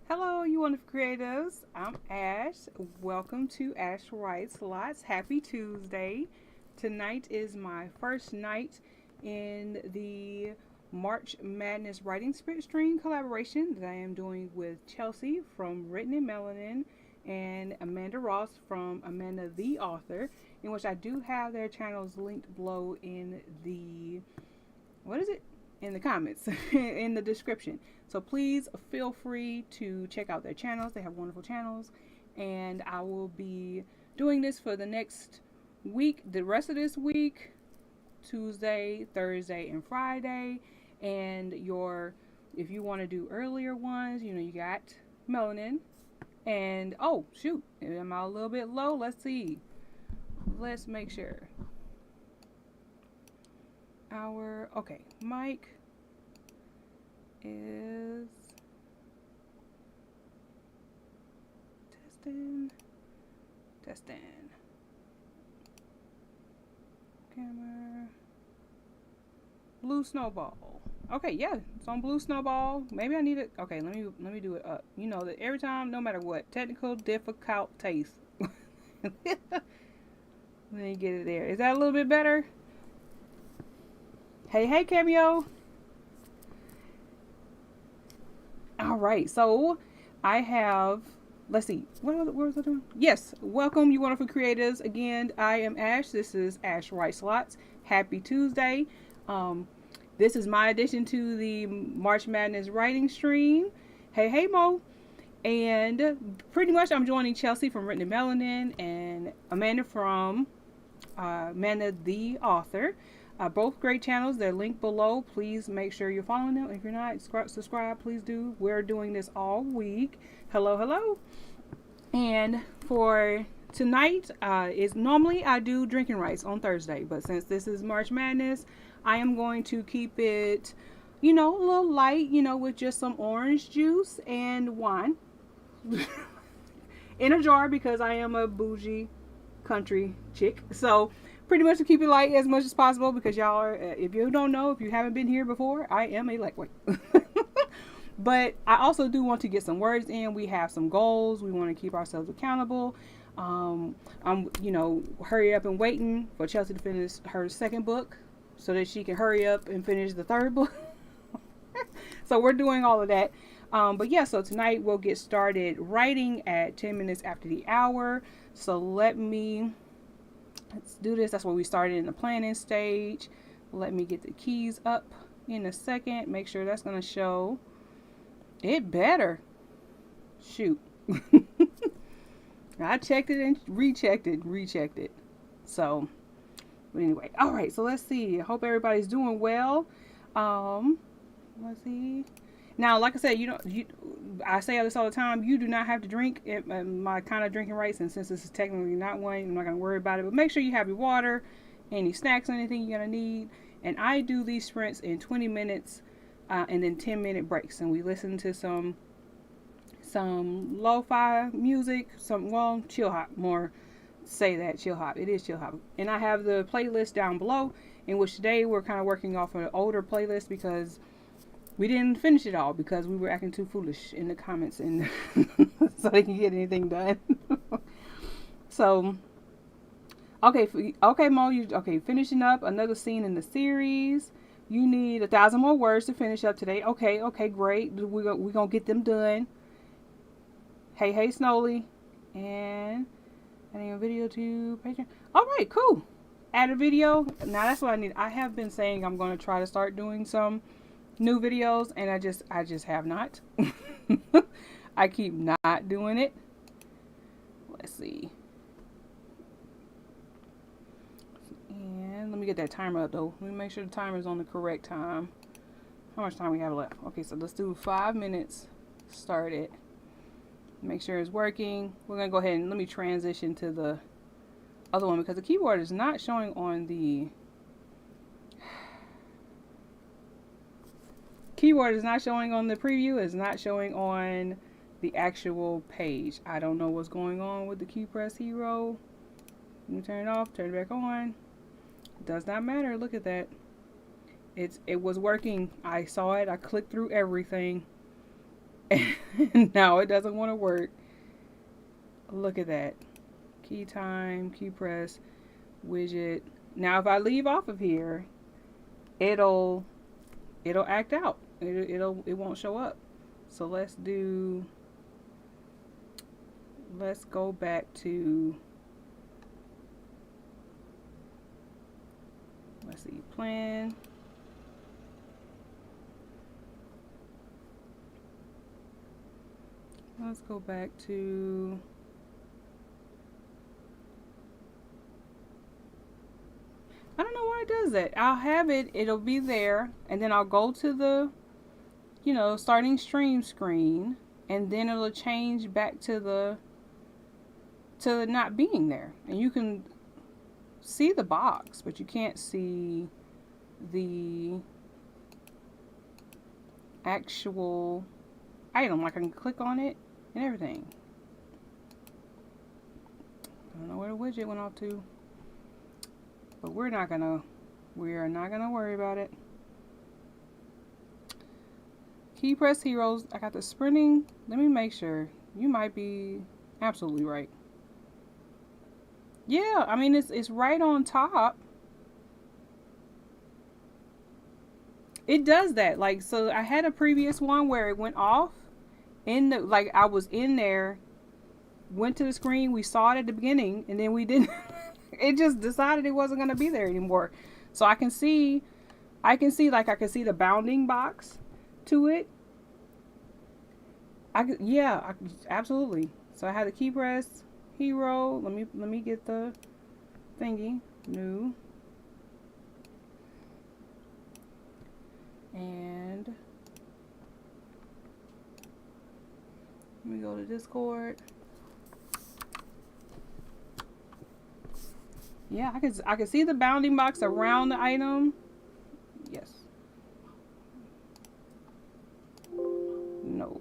Hello, you wonderful creatives. I'm Ash. Welcome to Ash Writes Lots. Happy Tuesday. Tonight is my first night in the March Madness Writing Spirit Stream collaboration that I am doing with Chelsea from Written in Melanin and Amanda Ross from Amanda the Author, in which I do have their channels linked below in the what is it? In the comments, in the description. So please feel free to check out their channels. They have wonderful channels. And I will be doing this for the next week, the rest of this week, Tuesday, Thursday, and Friday. And if you want to do earlier ones, you got Melanin. And oh, shoot, am I a little bit low? Let's see. Let's make sure. Okay, mic is testing camera. Blue Snowball. Okay, yeah, it's on Blue Snowball. Maybe I need it. Okay, let me do it up. You know that every time, no matter what, technical difficult taste. Let me get it there. Is that a little bit better? Hey, Cameo. All right, so I have, let's see, what was I doing? Yes, welcome, you wonderful creators. Again, I am Ash. This is Ash Writes Lots. Happy Tuesday. This is my addition to the March Madness writing stream. Hey, Mo. And pretty much I'm joining Chelsea from Written in Melanin and Amanda from Amanda the Author. Both great channels. They're linked below. Please make sure you're following them. If you're not, subscribe. Please do. We're doing this all week. Hello. And for tonight, is normally I do drinking rights on Thursday, but since this is March Madness, I am going to keep it, a little light, with just some orange juice and wine in a jar because I am a bougie country chick. So pretty much to keep it light as much as possible because y'all are, if you don't know, if you haven't been here before, I am a lightweight. But I also do want to get some words in. We have some goals. We want to keep ourselves accountable. I'm, hurry up and waiting for Chelsea to finish her second book so that she can hurry up and finish the third book. So we're doing all of that. But yeah, so tonight we'll get started writing at 10 minutes after the hour. So let's do this. That's where we started in the planning stage. Let me get the keys up in a second. Make sure that's going to show. It better. Shoot. I checked it and rechecked it. So, but anyway. All right. So let's see. I hope everybody's doing well. Let's see. Now, like I said, I say this all the time. You do not have to drink my kind of drinking rights, and since this is technically not one, I'm not going to worry about it. But make sure you have your water, any snacks, anything you're going to need. And I do these sprints in 20 minutes, and then 10-minute breaks, and we listen to some lo-fi music, chill hop. More say that chill hop. It is chill hop, and I have the playlist down below. In which today we're kind of working off an older playlist because we didn't finish it all because we were acting too foolish in the comments and so they can get anything done. So, okay, Mo, finishing up another scene in the series. You need 1,000 more words to finish up today. Okay, great. We're gonna get them done. Hey, Snowly, and adding a video to Patreon. All right, cool. Add a video. Now that's what I need. I have been saying I'm going to try to start doing some new videos, and I just have not. I keep not doing it. Let's see. And let me get that timer up though. Let me make sure the timer is on the correct time. How much time we have left? Okay, so let's do 5 minutes. Start it. Make sure it's working. We're gonna go ahead and let me transition to the other one because the keyboard is not showing on the preview. It's not showing on the actual page. I don't know what's going on with the key press hero. Let me turn it off, turn it back on. It does not matter. Look at that. It was working. I saw it. I clicked through everything. And now it doesn't want to work. Look at that. Key time, key press, widget. Now if I leave off of here, it'll act out. It won't show up. So let's go back to, let's see, plan. Let's go back to, I don't know why it does that. I'll have it, it'll be there, and then I'll go to the, starting stream screen, and then it'll change back to not being there. And you can see the box, but you can't see the actual item. Like I can click on it and everything. I don't know where the widget went off to, but we are not gonna worry about it. Key press heroes. I got the sprinting. Let me make sure. You might be absolutely right. Yeah, I mean it's right on top. It does that. Like, so I had a previous one where it went off in the, like, I was in there, went to the screen, we saw it at the beginning, and then we didn't. It just decided it wasn't going to be there anymore. So I can see the bounding box to it. Absolutely. So I had the key press hero. Let me get the thingy. New. And let me go to Discord. Yeah, I can see the bounding box around the item. Yes. No.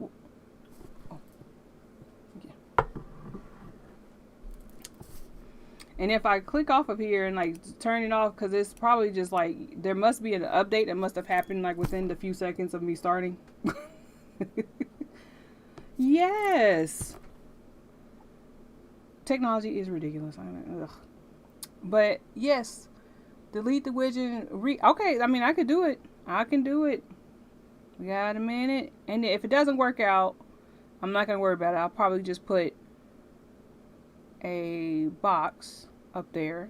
Oh. Yeah. And if I click off of here and like turn it off, because it's probably just like, there must be an update that must have happened like within the few seconds of me starting. Yes. Technology is ridiculous. Ugh. But yes, delete the widget. Okay, I mean, I could do it. I can do it. We got a minute. And if it doesn't work out, I'm not going to worry about it. I'll probably just put a box up there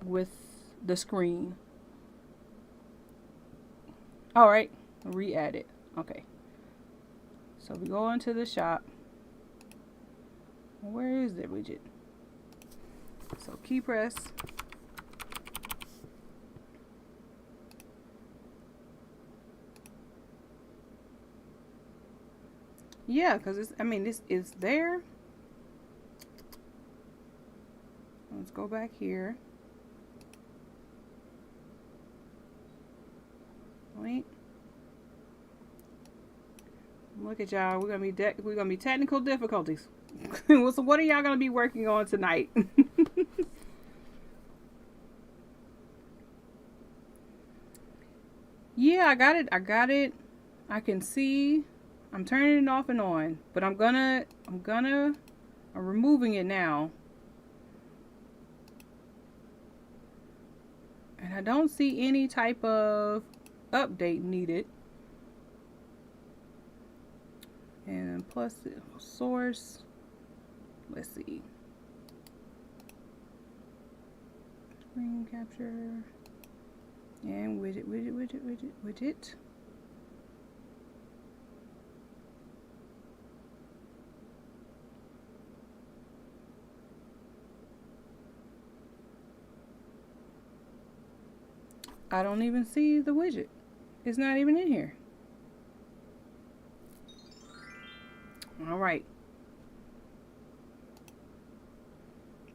with the screen. All right, re-add it. Okay. So we go into the shop. Where is the widget? So key press. Yeah, because this is there. Let's go back here. Wait. Look at y'all. We're gonna be technical difficulties. So what are y'all gonna be working on tonight? Yeah, I got it. I can see. I'm turning it off and on, but I'm removing it now. And I don't see any type of update needed. And plus the source. Let's see. Screen capture. And widget. I don't even see the widget. It's not even in here. All right.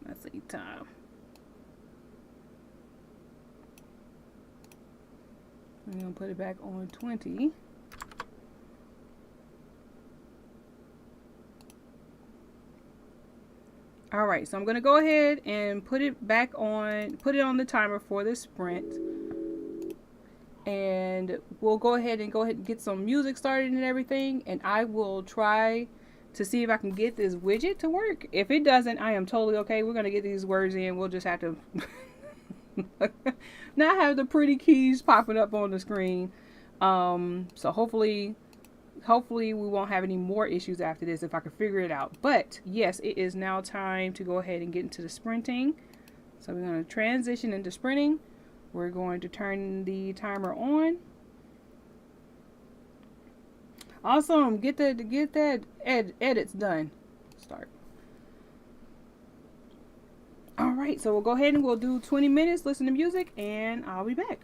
Let's see, time. I'm going to put it back on 20. All right, so I'm going to go ahead and put it on the timer for the sprint. and we'll go ahead and get some music started and everything, and I will try to see if I can get this widget to work. If it doesn't, I am totally okay. We're gonna get these words in. We'll just have to not have the pretty keys popping up on the screen. So hopefully we won't have any more issues after this if I can figure it out. But yes, it is now time to go ahead and get into the sprinting. So we're going to transition into sprinting. We're going to turn the timer on. Awesome. Get that edits done. Start. All right, so we'll go ahead and we'll do 20 minutes, listen to music, and I'll be back.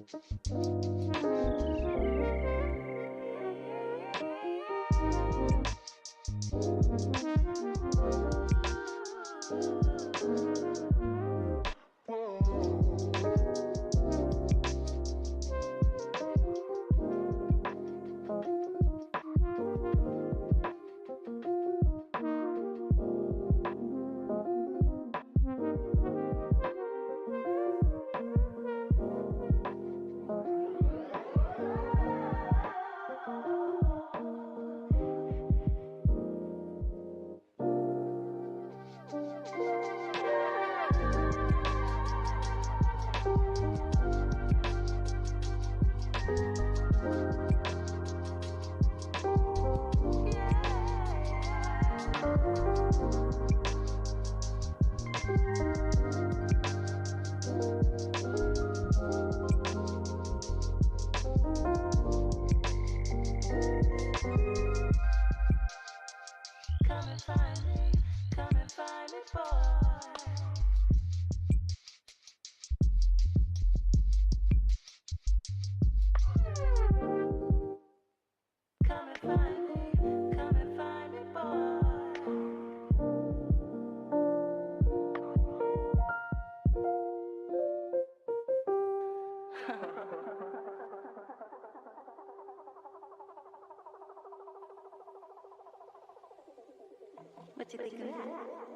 What you think of that?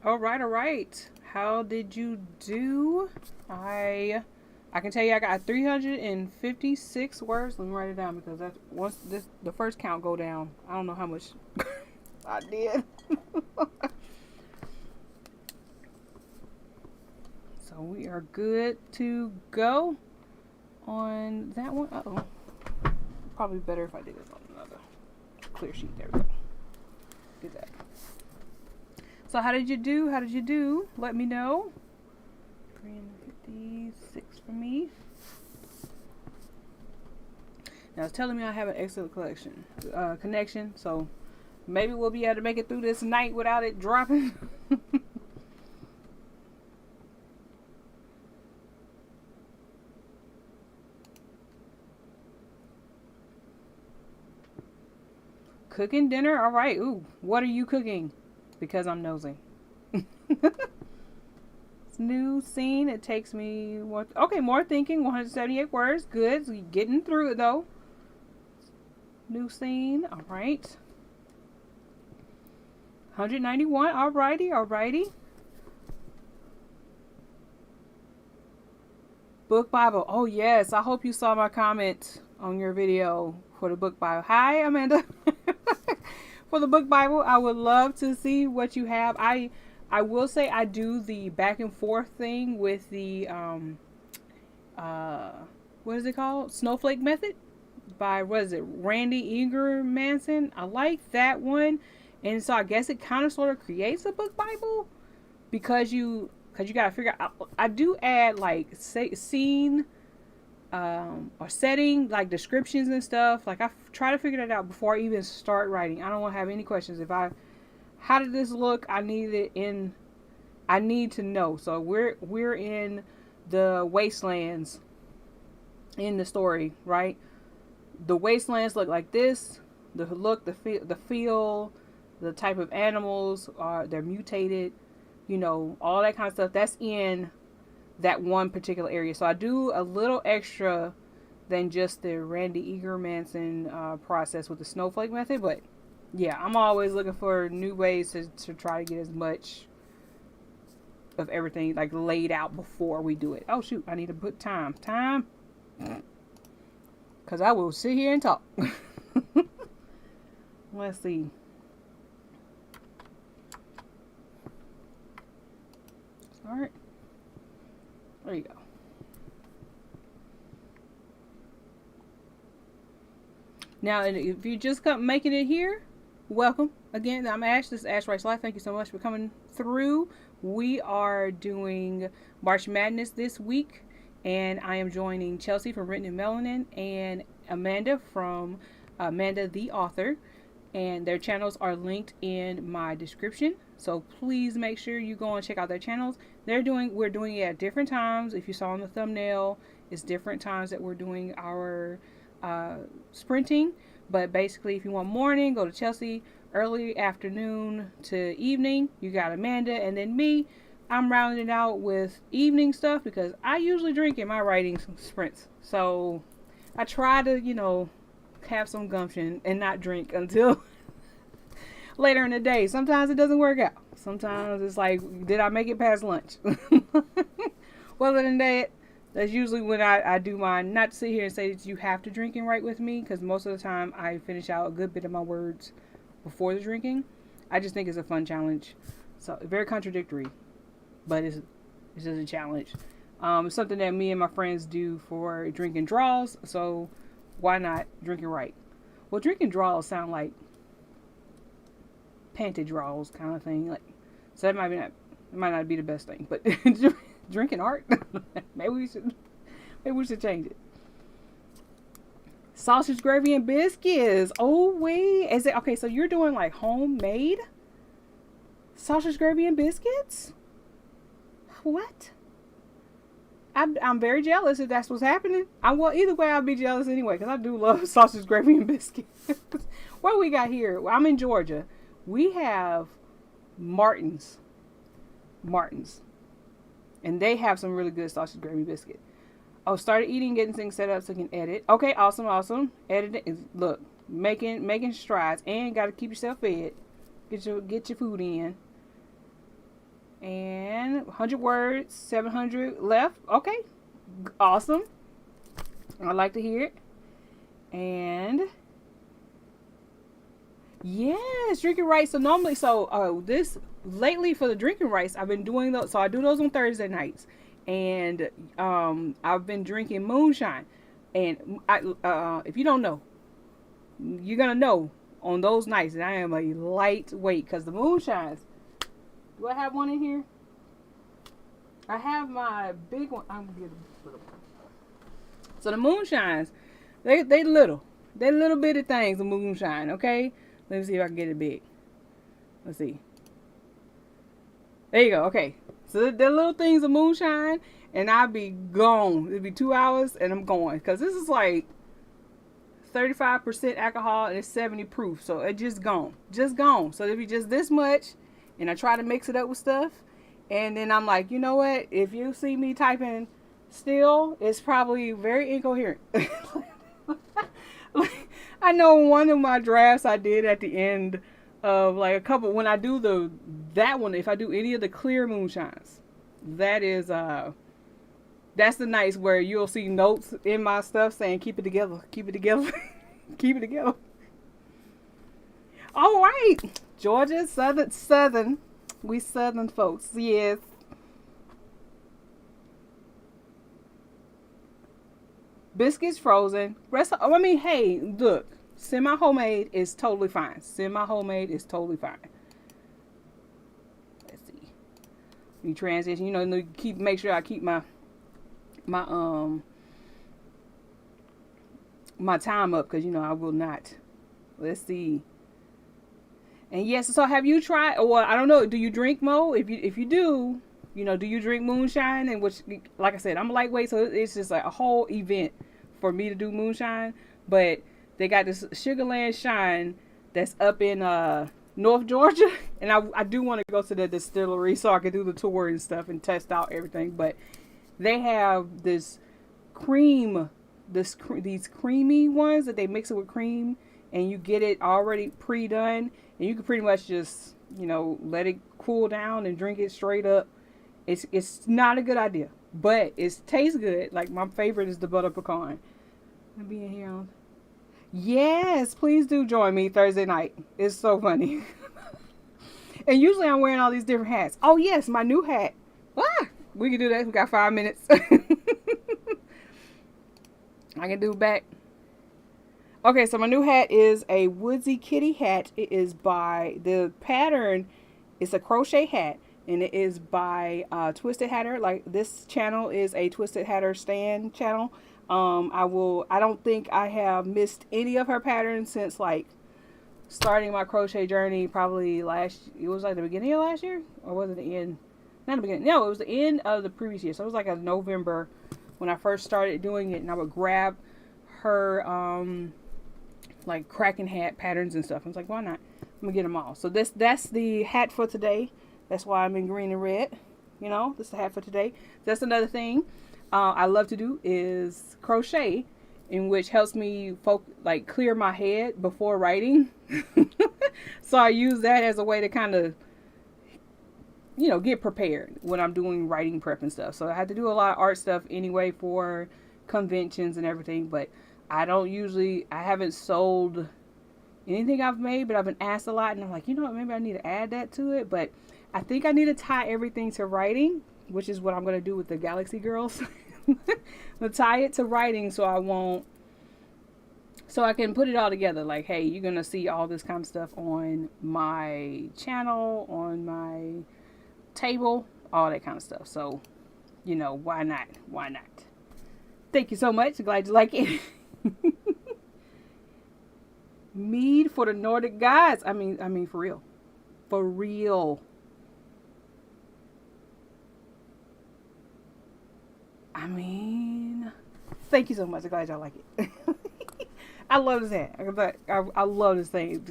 All right, all right. How did you do? I can tell you I got 356 words. Let me write it down because that's once this the first count go down. I don't know how much I did. So we are good to go on that one. Uh-oh. Probably better if I did it on another clear sheet. There we go. Get that. So how did you do? How did you do? Let me know. 356 for me. Now it's telling me I have an excellent connection. So maybe we'll be able to make it through this night without it dropping. Cooking dinner? All right. Ooh, what are you cooking? Because I'm nosy. New scene. It takes me what? Okay, more thinking. 178 words. Good. So you're getting through it though. New scene. All right. 191. Alrighty. Alrighty. Book Bible. Oh yes. I hope you saw my comment on your video for the book Bible. Hi, Amanda. For the book Bible, I would love to see what you have. I will say I do the back and forth thing with the what is it called? Snowflake Method by what is it? Randy Eager Manson. I like that one, and so I guess it kind of sort of creates a book Bible because you gotta figure out. I do add like scene or setting, like descriptions and stuff. Like I try to figure that out before I even start writing. I don't want to have any questions. How did this look? I need to know. So we're in the wastelands in the story, right? The wastelands look like this. The look, the feel, the type of animals they're mutated, all that kind of stuff. That's in that one particular area. So I do a little extra than just the Randy Eager Manson process with the snowflake method, but yeah, I'm always looking for new ways to try to get as much of everything like laid out before we do it. Oh shoot, I need to put time. Because I will sit here and talk. Let's see. Start. There you go. Now, if you just come making it here, welcome. Again, I'm Ash. This is Ash Writes Life. Thank you so much for coming through. We are doing March Madness this week, and I am joining Chelsea from Written in Melanin and Amanda from Amanda the Author, and their channels are linked in my description. So please make sure you go and check out their channels. We're doing it at different times. If you saw on the thumbnail, it's different times that we're doing our sprinting. But basically, if you want morning, go to Chelsea. Early afternoon to evening, you got Amanda, and then me. I'm rounding it out with evening stuff because I usually drink in my writing sprints. So I try to, have some gumption and not drink until later in the day. Sometimes it doesn't work out. Sometimes it's like, did I make it past lunch? Well, other than that, that's usually when I do mine. Not to sit here and say that you have to drink and write with me, because most of the time I finish out a good bit of my words before the drinking. I just think it's a fun challenge. So very contradictory, but it's just a challenge. It's something that me and my friends do for drinking draws. So why not drink and write? Well, drinking draws sound like panty draws kind of thing. Like, so that might not be the best thing, but drinking art. maybe we should change it. Sausage, gravy, and biscuits. Oh wait, is it okay? So you're doing like homemade sausage, gravy, and biscuits? What? I'm very jealous if that's what's happening. Either way, I'll be jealous anyway, because I do love sausage, gravy, and biscuits. What we got here? I'm in Georgia. We have Martin's, and they have some really good sausage, gravy, biscuit. Oh, started eating, getting things set up so you can edit. Okay, awesome. Editing, look, making strides, and got to keep yourself fed. Get your food in. And 100 words, 700 left. Okay, awesome. I like to hear it. And yes, drinking rights. So normally, this lately for the drinking rights, I've been doing those. So I do those on Thursday nights, and I've been drinking moonshine. And if you don't know, you're gonna know on those nights that I am a lightweight because the moonshines. Do I have one in here? I have my big one. I'm gonna get a little one. So the moonshines, they little. They're little bitty things of moonshine, okay? Let me see if I can get it big. Let's see. There you go, okay. So they're little things of moonshine, and I'll be gone. It'll be 2 hours, and I'm going. Because this is like 35% alcohol, and it's 70 proof. So it just gone. Just gone. So it'll be just this much, and I try to mix it up with stuff. And then I'm like, you know what? If you see me typing still, it's probably very incoherent. I know one of my drafts I did at the end of like a couple, when I do that one, if I do any of the clear moonshines, that's the nights where you'll see notes in my stuff saying keep it together, keep it together, keep it together. All right, Georgia, southern, we southern folks, yes. Biscuits frozen. Hey, look. Semi-homemade is totally fine. Semi-homemade is totally fine. Let's see. You transition. You know, make sure I keep my time up because I will not. Let's see. And yes, so have you tried? Well, I don't know. Do you drink Mo? If you do, do you drink moonshine? And which, like I said, I'm lightweight, so it's just like a whole event for me to do moonshine. But they got this Sugarland Shine that's up in North Georgia, and I do want to go to the distillery so I can do the tour and stuff and test out everything. But they have this these creamy ones that they mix it with cream, and you get it already pre-done, and you can pretty much just let it cool down and drink it straight up. It's not a good idea, but it tastes good. Like my favorite is the butter pecan. I'll be in here. Yes, please do join me Thursday night. It's so funny. And usually I'm wearing all these different hats. Oh yes, my new hat. We can do that. We got 5 minutes. I can do back. Okay, so my new hat is a Woodsy Kitty hat. It is by the pattern. It's a crochet hat, and it is by Twisted Hatter. Like this channel is a Twisted Hatter Stan channel. I don't think I have missed any of her patterns since like starting my crochet journey. Probably it was like the beginning of last year, or was it the end? Not the beginning. No, it was the end of the previous year. So it was like a November when I first started doing it, and I would grab her like cracking hat patterns and stuff. I was like, why not? I'm gonna get them all. So that's the hat for today. That's why I'm in green and red. This is the hat for today. That's another thing I love to do is crochet, in which helps me clear my head before writing. So I use that as a way to kind of get prepared when I'm doing writing prep and stuff. So I had to do a lot of art stuff anyway for conventions and everything, but I haven't sold anything I've made, but I've been asked a lot, and I'm like, what, maybe I need to add that to it. But I think I need to tie everything to writing, which is what I'm going to do with the Galaxy Girls. I'll tie it to writing so I can put it all together. Like, hey, you're going to see all this kind of stuff on my channel, on my table, all that kind of stuff. So, why not? Why not? Thank you so much. Glad you like it. Mead for the Nordic gods. I mean, for real. For real. Thank you so much. I'm glad y'all like it. I love this hat. I love this thing.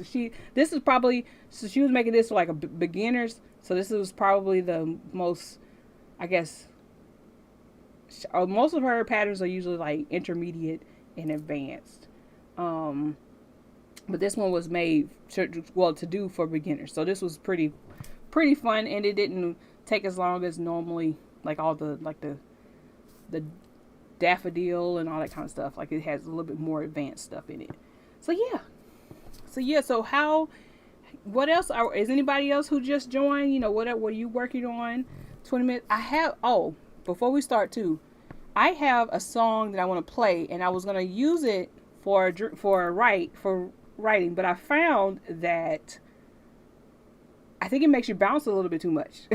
This is probably, so she was making this for like a beginners. So this was probably the most, I guess, most of her patterns are usually like intermediate and advanced. But this one was made to do for beginners. So this was pretty fun, and it didn't take as long as normally, like all the the daffodil and all that kind of stuff. Like it has a little bit more advanced stuff in it. So yeah. So how? What else? Is anybody else who just joined? You know, what are you working on? 20 minutes. I have. Oh, before we start too, I have a song that I want to play, and I was gonna use it for writing, but I found that I think it makes you bounce a little bit too much.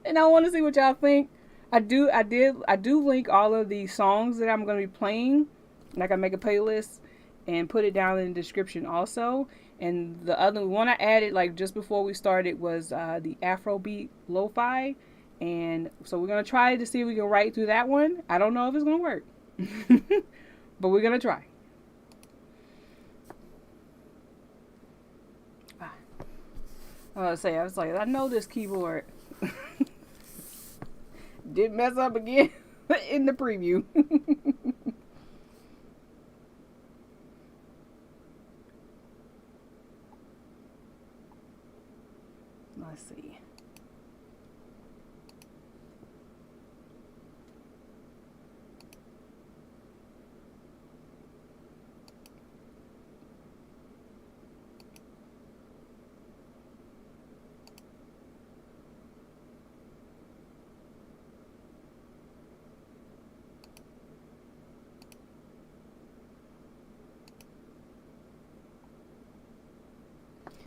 And I want to see what y'all think. I do link all of the songs that I'm going to be playing. Like I make a playlist and put it down in the description also. And the other one I added like just before we started was the Afrobeat Lofi. And so we're going to try to see if we can write through that one. I don't know if it's going to work. But we're going to try. I was like, I know this keyboard did mess up again in the preview. Let's see.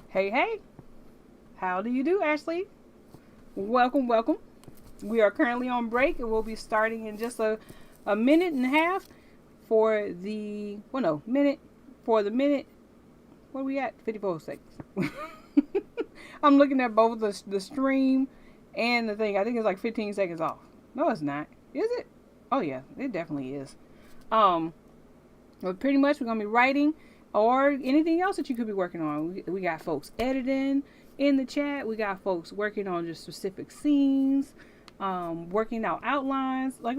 Hey, hey. How do you do, Ashley? Welcome, welcome. We are currently on break and we'll be starting in just a minute and a half for the, well, no, minute, for the minute, what are we at? 54 seconds. I'm looking at both the stream and the thing. I think it's like 15 seconds off. No, it's not. Is it? Oh, yeah, it definitely is. But pretty much we're going to be writing or anything else that you could be working on. We got folks editing in the chat. We got folks working on just specific scenes, working out outlines. Like,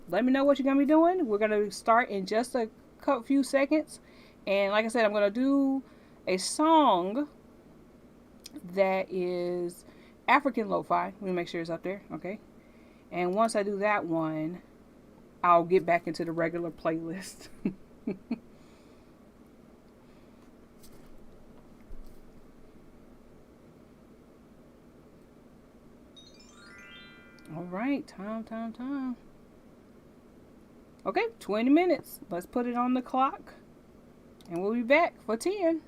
let me know what you're going to be doing. We're going to start in just a few seconds. And like I said, I'm going to do a song that is African lo-fi. Let me make sure it's up there. Okay. And once I do that one, I'll get back into the regular playlist. All right, time. Okay, 20 minutes. Let's put it on the clock. And we'll be back for 10.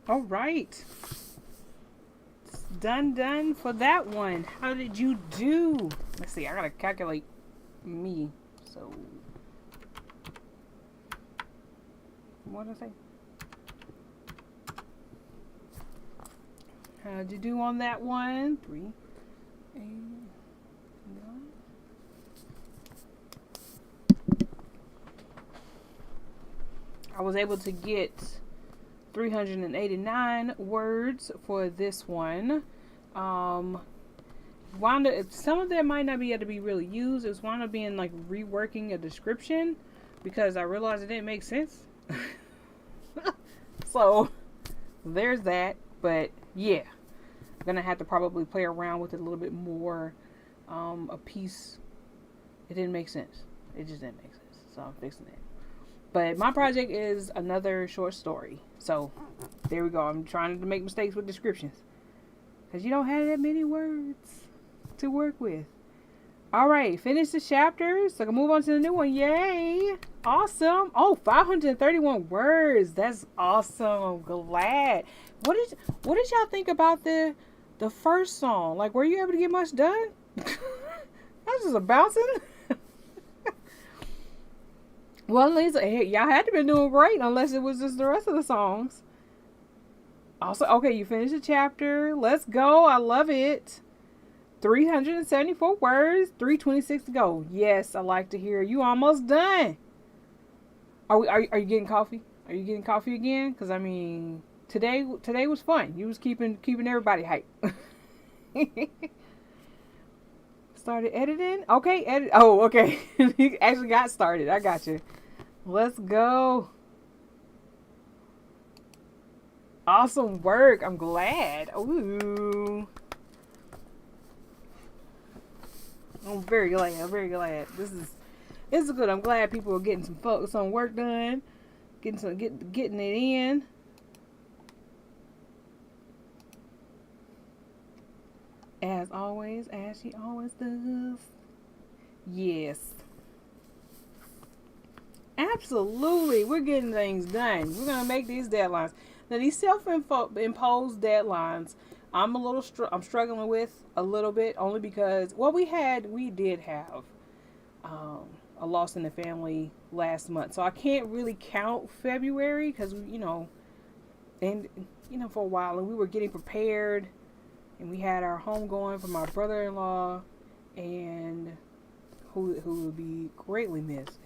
All right. Done for that one. How did you do? Let's see. I gotta calculate me. So, what did I say? How'd you do on that one? 3, 8, 9. I was able to get 389 words for this one. Wound up, some of that might not be able to be really used. It's wound up being like reworking a description because I realized it didn't make sense. So there's that. But yeah, I'm gonna have to probably play around with it a little bit more. A piece, it didn't make sense. It just didn't make sense. So I'm fixing it. But my project is another short story. So there we go. I'm trying to make mistakes with descriptions because you don't have that many words to work with. All right, finish the chapter so I can move on to the new one. Yay! Awesome. Oh, 531 words. That's awesome. I'm glad. What did y'all think about the first song? Like, were you able to get much done? That's just a bouncing. Well, at least y'all had to be doing great, unless it was just the rest of the songs. Also, okay, you finished the chapter. Let's go. I love it. 374 words, 326 to go. Yes, I like to hear you almost done. Are you getting coffee? Are you getting coffee again? Because I mean, today was fun. You was keeping everybody hyped. Started editing. Okay, edit. Oh, okay. You actually got started. I got you. Let's go. Awesome work. I'm glad. Ooh. I'm very glad. I'm very glad. This is good. I'm glad people are getting some work done, getting it in. As always, as she always does. Yes. Absolutely. We're getting things done. We're gonna make these deadlines. Now these self-imposed deadlines, I'm struggling with a little bit, only because we did have a loss in the family last month, so I can't really count February because for a while, and we were getting prepared, and we had our home going for my brother-in-law, and who is greatly missed,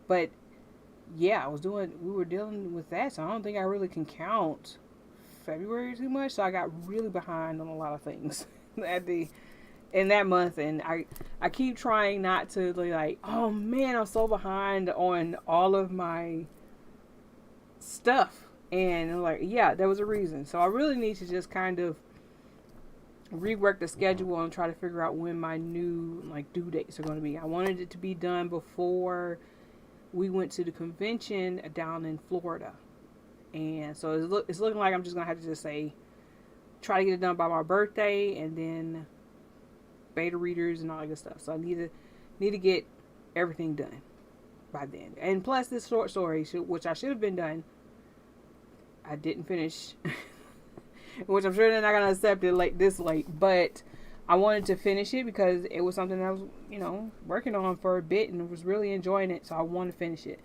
but yeah, we were dealing with that, so I don't think I really can count February too much, so I got really behind on a lot of things in that month, and I keep trying not to be like, oh man, I'm so behind on all of my stuff, and I'm like, yeah, there was a reason. So I really need to just kind of rework the schedule and try to figure out when my new due dates are going to be. I wanted it to be done before we went to the convention down in Florida. And so it's looking like I'm just going to have to just try to get it done by my birthday, and then beta readers and all that good stuff. So I need to get everything done by then. And plus this short story, which I should have been done, I didn't finish, which I'm sure they're not going to accept it this late, but I wanted to finish it because it was something I was, working on for a bit and was really enjoying it. So I wanted to finish it.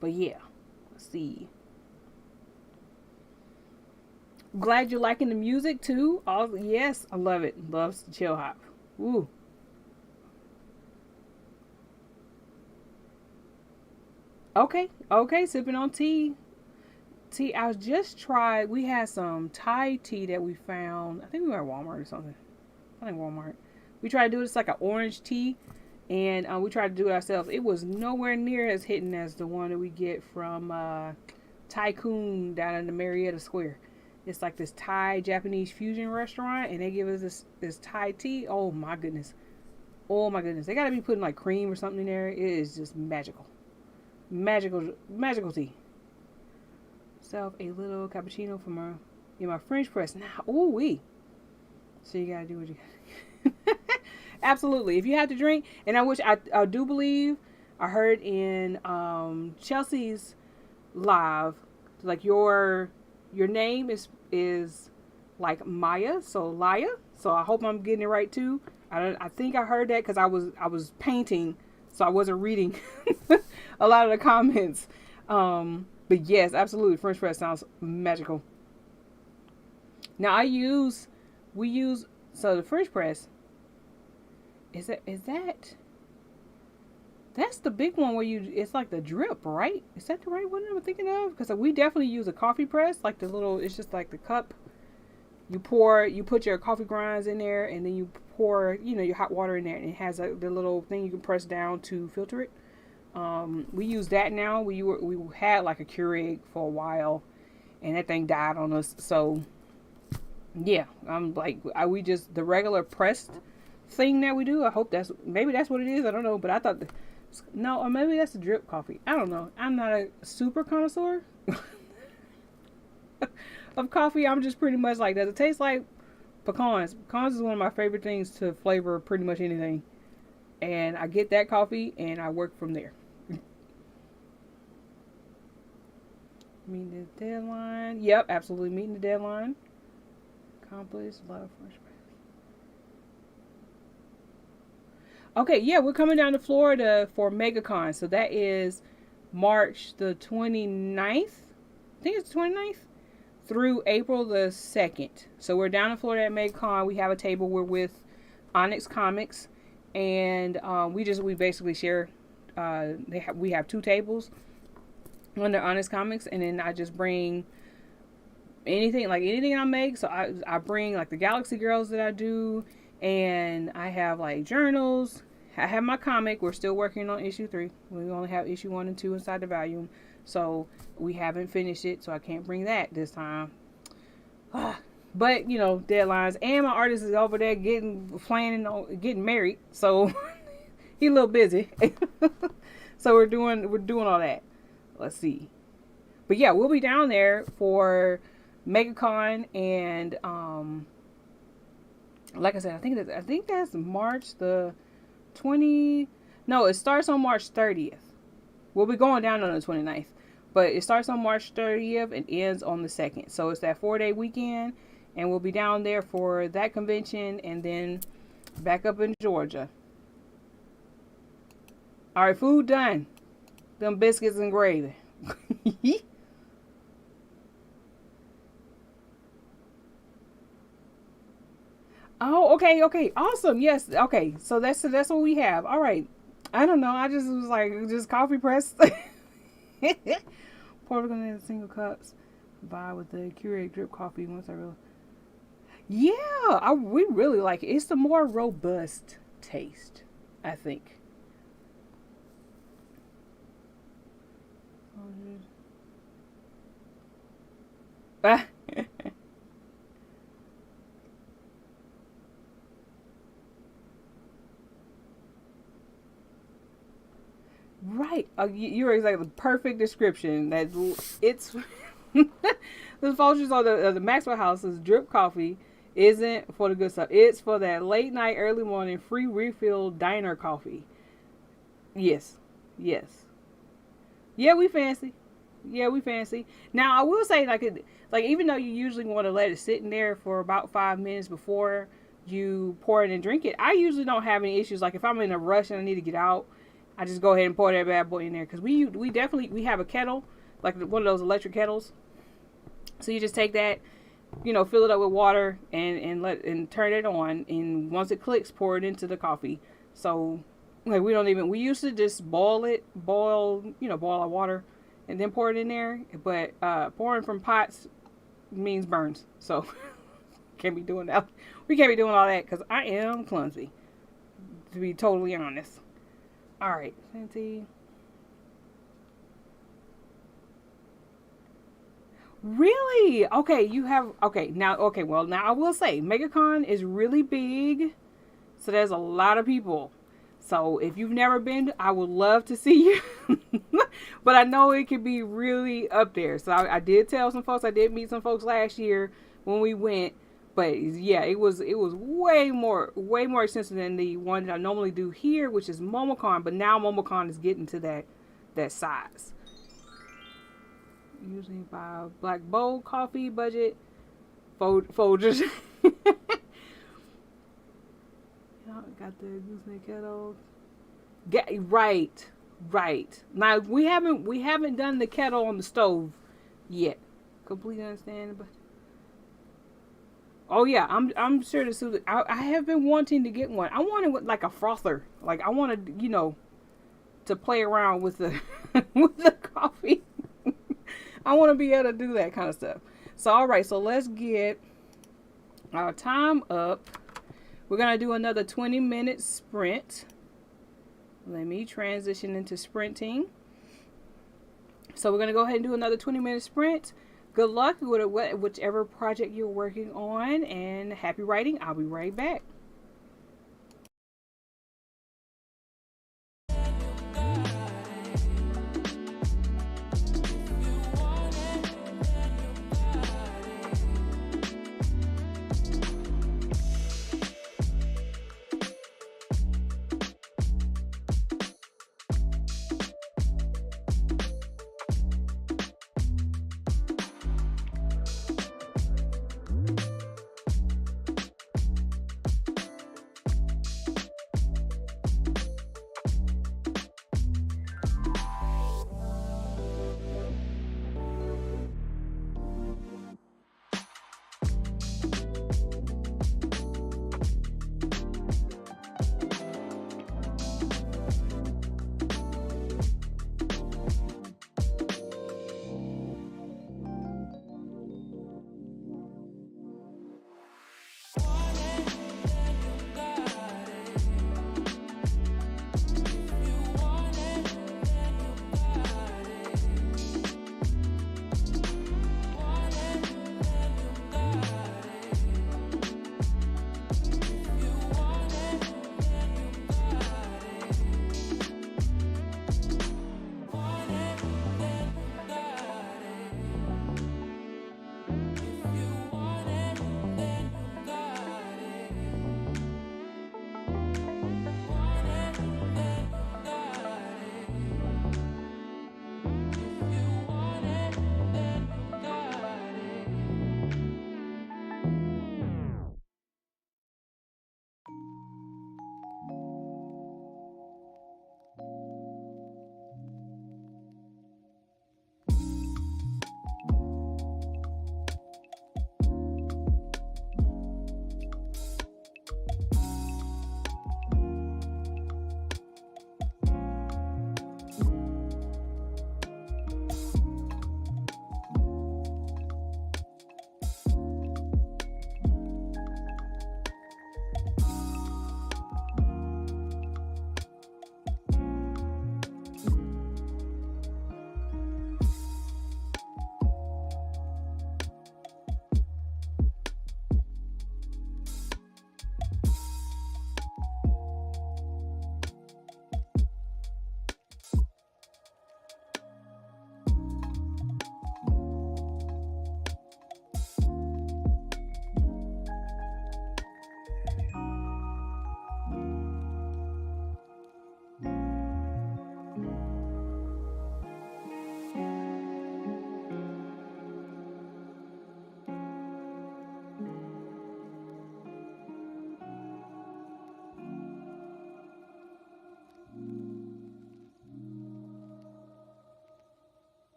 But yeah, let's see. Glad you're liking the music too. Yes, I love it. Loves the chill hop. Ooh. Okay, sipping on tea. I was just tried. We had some Thai tea that we found. I think we were at Walmart or something. I think Walmart. We tried to do it. It's like an orange tea, and we tried to do it ourselves. It was nowhere near as hitting as the one that we get from Tycoon down in the Marietta Square. It's like this Thai Japanese fusion restaurant, and they give us this Thai tea. Oh my goodness. They gotta be putting cream or something in there. It is just magical. Magical tea. Self a little cappuccino from my French press. Now, ooh wee. So you gotta do what you gotta do. Absolutely. If you have to drink, and I do believe I heard in Chelsea's live, your name is like Maya, so Laya. So I hope I'm getting it right too. I think I heard that because I was painting, so I wasn't reading a lot of the comments. But yes, absolutely, French press sounds magical. Now we use the French press. Is that? That's the big one where it's like the drip, right? Is that the right one I'm thinking of? Because we definitely use a coffee press, it's just like the cup. You put your coffee grinds in there, and then you pour, your hot water in there, and it has the little thing you can press down to filter it. We use that now. We had a Keurig for a while, and that thing died on us. So yeah, I'm we just the regular pressed thing that we do. I hope maybe that's what it is. I don't know, but I thought no, or maybe that's the drip coffee. I don't know. I'm not a super connoisseur. of coffee, I'm just pretty much like, does it taste like pecans? Pecans is one of my favorite things to flavor pretty much anything. And I get that coffee and I work from there. Meeting the deadline. Yep, absolutely meeting the deadline. Accomplished. A lot of fresh. Okay, yeah, we're coming down to Florida for MegaCon. So that is March the 29th. I think it's the 29th through April the 2nd. So we're down in Florida at MegaCon. We have a table. We're with Onyx Comics, and we basically share. We have two tables under Onyx Comics, and then I just bring anything I make. So I bring like the Galaxy Girls that I do, and I have like journals. I have my comic. We're still working on issue 3. We only have issue 1 and 2 inside the volume, so we haven't finished it. So I can't bring that this time. But you know, deadlines, and my artist is over there getting married, so he's a little busy. So we're doing all that. Let's see. But yeah, we'll be down there for MegaCon, and like I said, I think that's March the 20. No, it starts on March 30th. We'll be going down on the 29th, but it starts on March 30th and ends on the 2nd. So it's that 4-day weekend, and we'll be down there for that convention and then back up in Georgia. All right, food done. Them biscuits and gravy. Oh, okay, awesome. Yes, okay. So that's what we have. All right. I don't know. I just was like, just coffee press. Pour gonna in single cups. Buy with the curated drip coffee once I really. Yeah, we really like it. It's the more robust taste, I think. Right. You're exactly the perfect description. That it's the Folgers or the Maxwell House's drip coffee isn't for the good stuff. It's for that late night, early morning, free refill diner coffee. Yes. Yes. Yeah, we fancy. Yeah, we fancy. Now I will say, like even though you usually want to let it sit in there for about 5 minutes before you pour it and drink it, I usually don't have any issues. Like if I'm in a rush and I need to get out, I just go ahead and pour that bad boy in there, because we definitely have a kettle, like one of those electric kettles. So you just take that, fill it up with water and turn it on, and once it clicks, pour it into the coffee. So like we used to just boil our water and then pour it in there, but pouring from pots means burns. So can't be doing that. We can't be doing all that because I am clumsy, to be totally honest. All right, Fenty. Really? Okay, you have. Okay, now. Okay, well, now I will say MegaCon is really big, so there's a lot of people. So if you've never been, I would love to see you. But I know it can be really up there. So I did tell some folks. I did meet some folks last year when we went. But yeah, it was way more extensive than the one that I normally do here, which is MomoCon. But now MomoCon is getting to that size. Usually buy black bold coffee budget Folgers. Got the gooseneck kettle. Right. Now we haven't done the kettle on the stove yet. Completely understand, but. Oh yeah, I'm sure to suit it. I have been wanting to get one. I wanted like a frother. Like I wanted, to play around with the with the coffee. I want to be able to do that kind of stuff. So all right, so let's get our time up. We're gonna do another 20-minute sprint. Let me transition into sprinting. So we're gonna go ahead and do another 20-minute sprint. Good luck with whichever project you're working on, and happy writing. I'll be right back.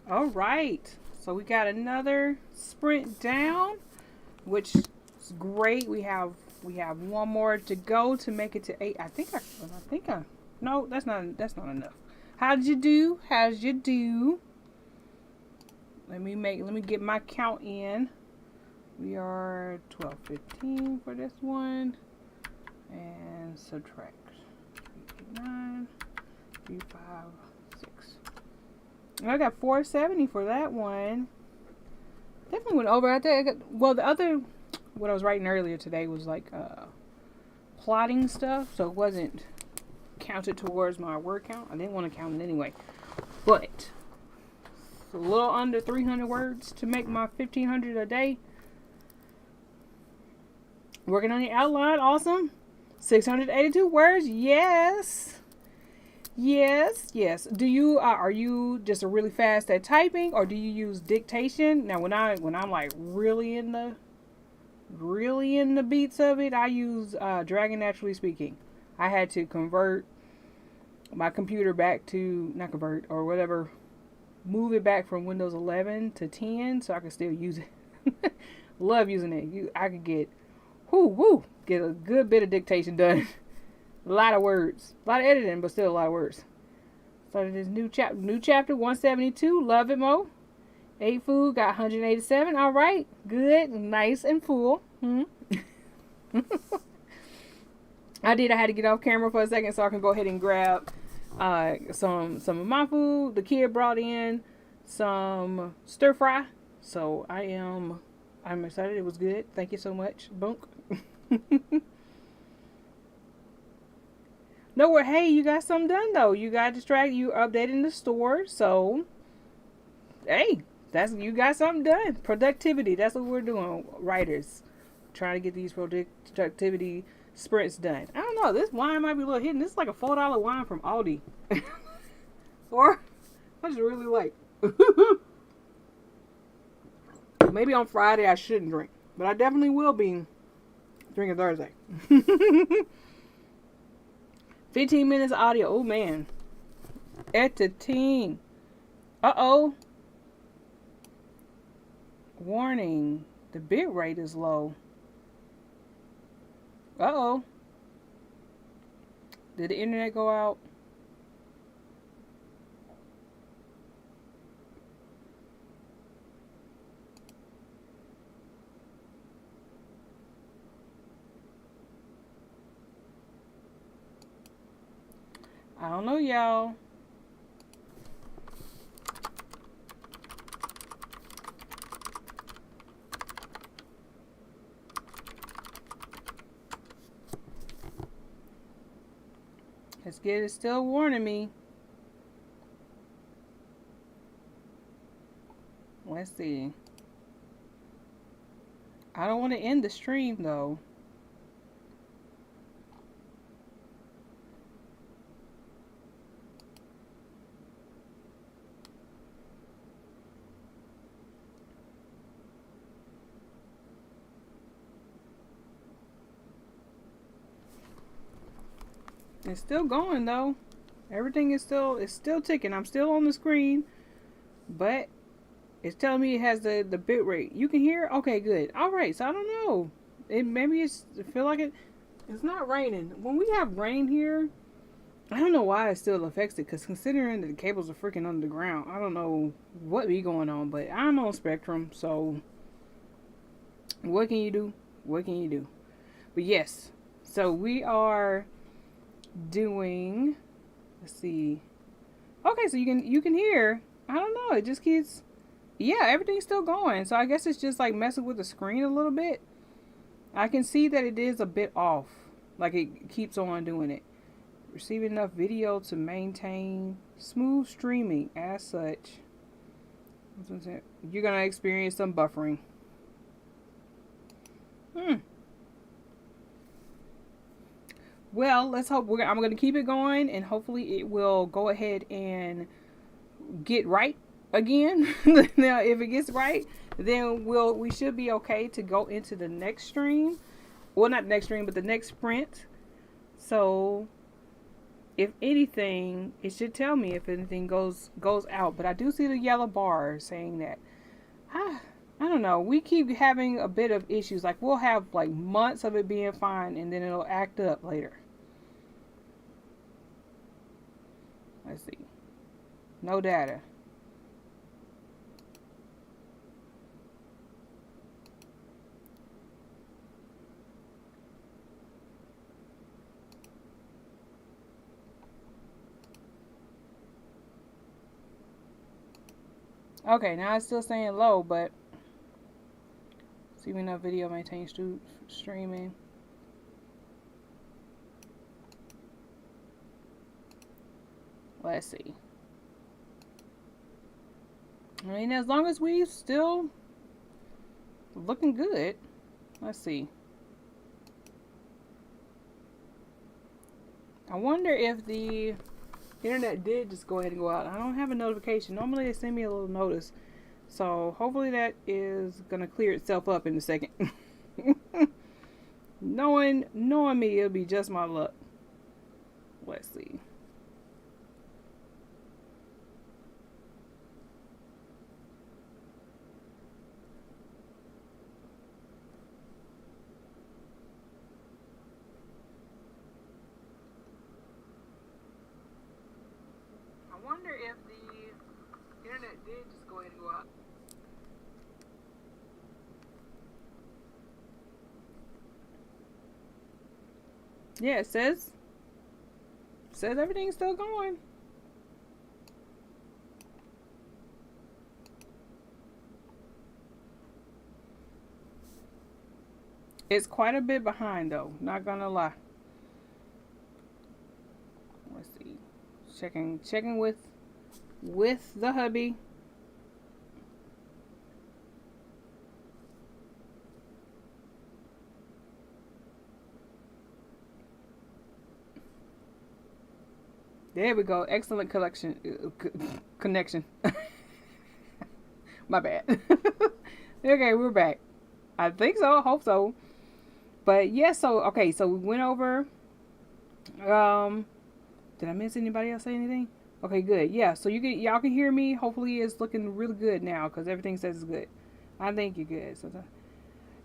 All right. So we got another sprint down, which is great. We have one more to go to make it to 8. No, that's not enough. How'd you do? How'd you do? Let me get my count in. We are 12:15 for this one. And subtract 9, 3, 5, 6. I got 470 for that one. Definitely went over. The other, what I was writing earlier today was like plotting stuff, so it wasn't counted towards my word count. I didn't want to count it anyway. But it's a little under 300 words to make my 1,500 a day. Working on the outline, awesome. 682 words, yes. Do you are you just really fast at typing, or do you use dictation? Now, when I'm like really in the beats of it, I use Dragon Naturally Speaking. I had to convert my computer back to move it back from Windows 11 to 10 so I can still use it. Love using it. I could get a good bit of dictation done. A lot of words, a lot of editing, but still a lot of words. Started this new chapter 172. Love it, Mo. Ate food, got 187. All right, good, nice and full. I had to get off camera for a second so I can go ahead and grab some of my food. The kid brought in some stir fry, so I'm excited. It was good. Thank you so much, Bunk. No, hey, you got something done though. You got distracted. You updating the store, so hey, you got something done. Productivity. That's what we're doing, writers. Trying to get these productivity sprints done. I don't know. This wine might be a little hidden. This is like a $4 wine from Aldi, or I just really like. Maybe on Friday I shouldn't drink, but I definitely will be drinking Thursday. 15 minutes audio. Oh man. Editing. Uh-oh. Warning. The bit rate is low. Uh-oh. Did the internet go out? I don't know, y'all. Let's get it. Still warning me. Let's see. I don't want to end the stream though. It's still going though. Everything is still ticking. I'm still on the screen, but it's telling me it has the bit rate. You can hear? Okay, good. All right. So I don't know. I feel like it's not raining. When we have rain here, I don't know why it still affects it. Because considering that the cables are freaking under the ground, I don't know what be going on. But I'm on Spectrum, so what can you do? What can you do? But yes, so we are doing, let's see. Okay, so you can hear. I don't know, it just keeps, yeah, everything's still going. So I guess it's just like messing with the screen a little bit. I can see that it is a bit off, like it keeps on doing it. Receiving enough video to maintain smooth streaming. As such, you're gonna experience some buffering. Well, let's hope I'm going to keep it going, and hopefully it will go ahead and get right again. Now, if it gets right, then we should be okay to go into the next stream. Well, not the next stream, but the next sprint. So, if anything, it should tell me if anything goes out. But I do see the yellow bar saying that. I, I don't know. We keep having a bit of issues. Like we'll have like months of it being fine, and then it'll act up later. Let's see. No data. Okay, now it's still saying low, but see me no video maintains streaming. Let's see. I mean, as long as we still looking good. Let's see. I wonder if the internet did just go ahead and go out. I don't have a notification. Normally they send me a little notice. So hopefully that is going to clear itself up in a second. knowing me, it'll be just my luck. Let's see. I wonder if the internet did just go ahead and go out. Yeah, it says everything's still going. It's quite a bit behind though, not gonna lie. Let's see. Checking with the hubby. There we go. Excellent connection. My bad. Okay, we're back. I think so. I hope so. But yeah, so okay, so we went over. Did I miss anybody else say anything? Okay, good. Yeah, so y'all can hear me. Hopefully, it's looking really good now because everything says it's good. I think you're good. So,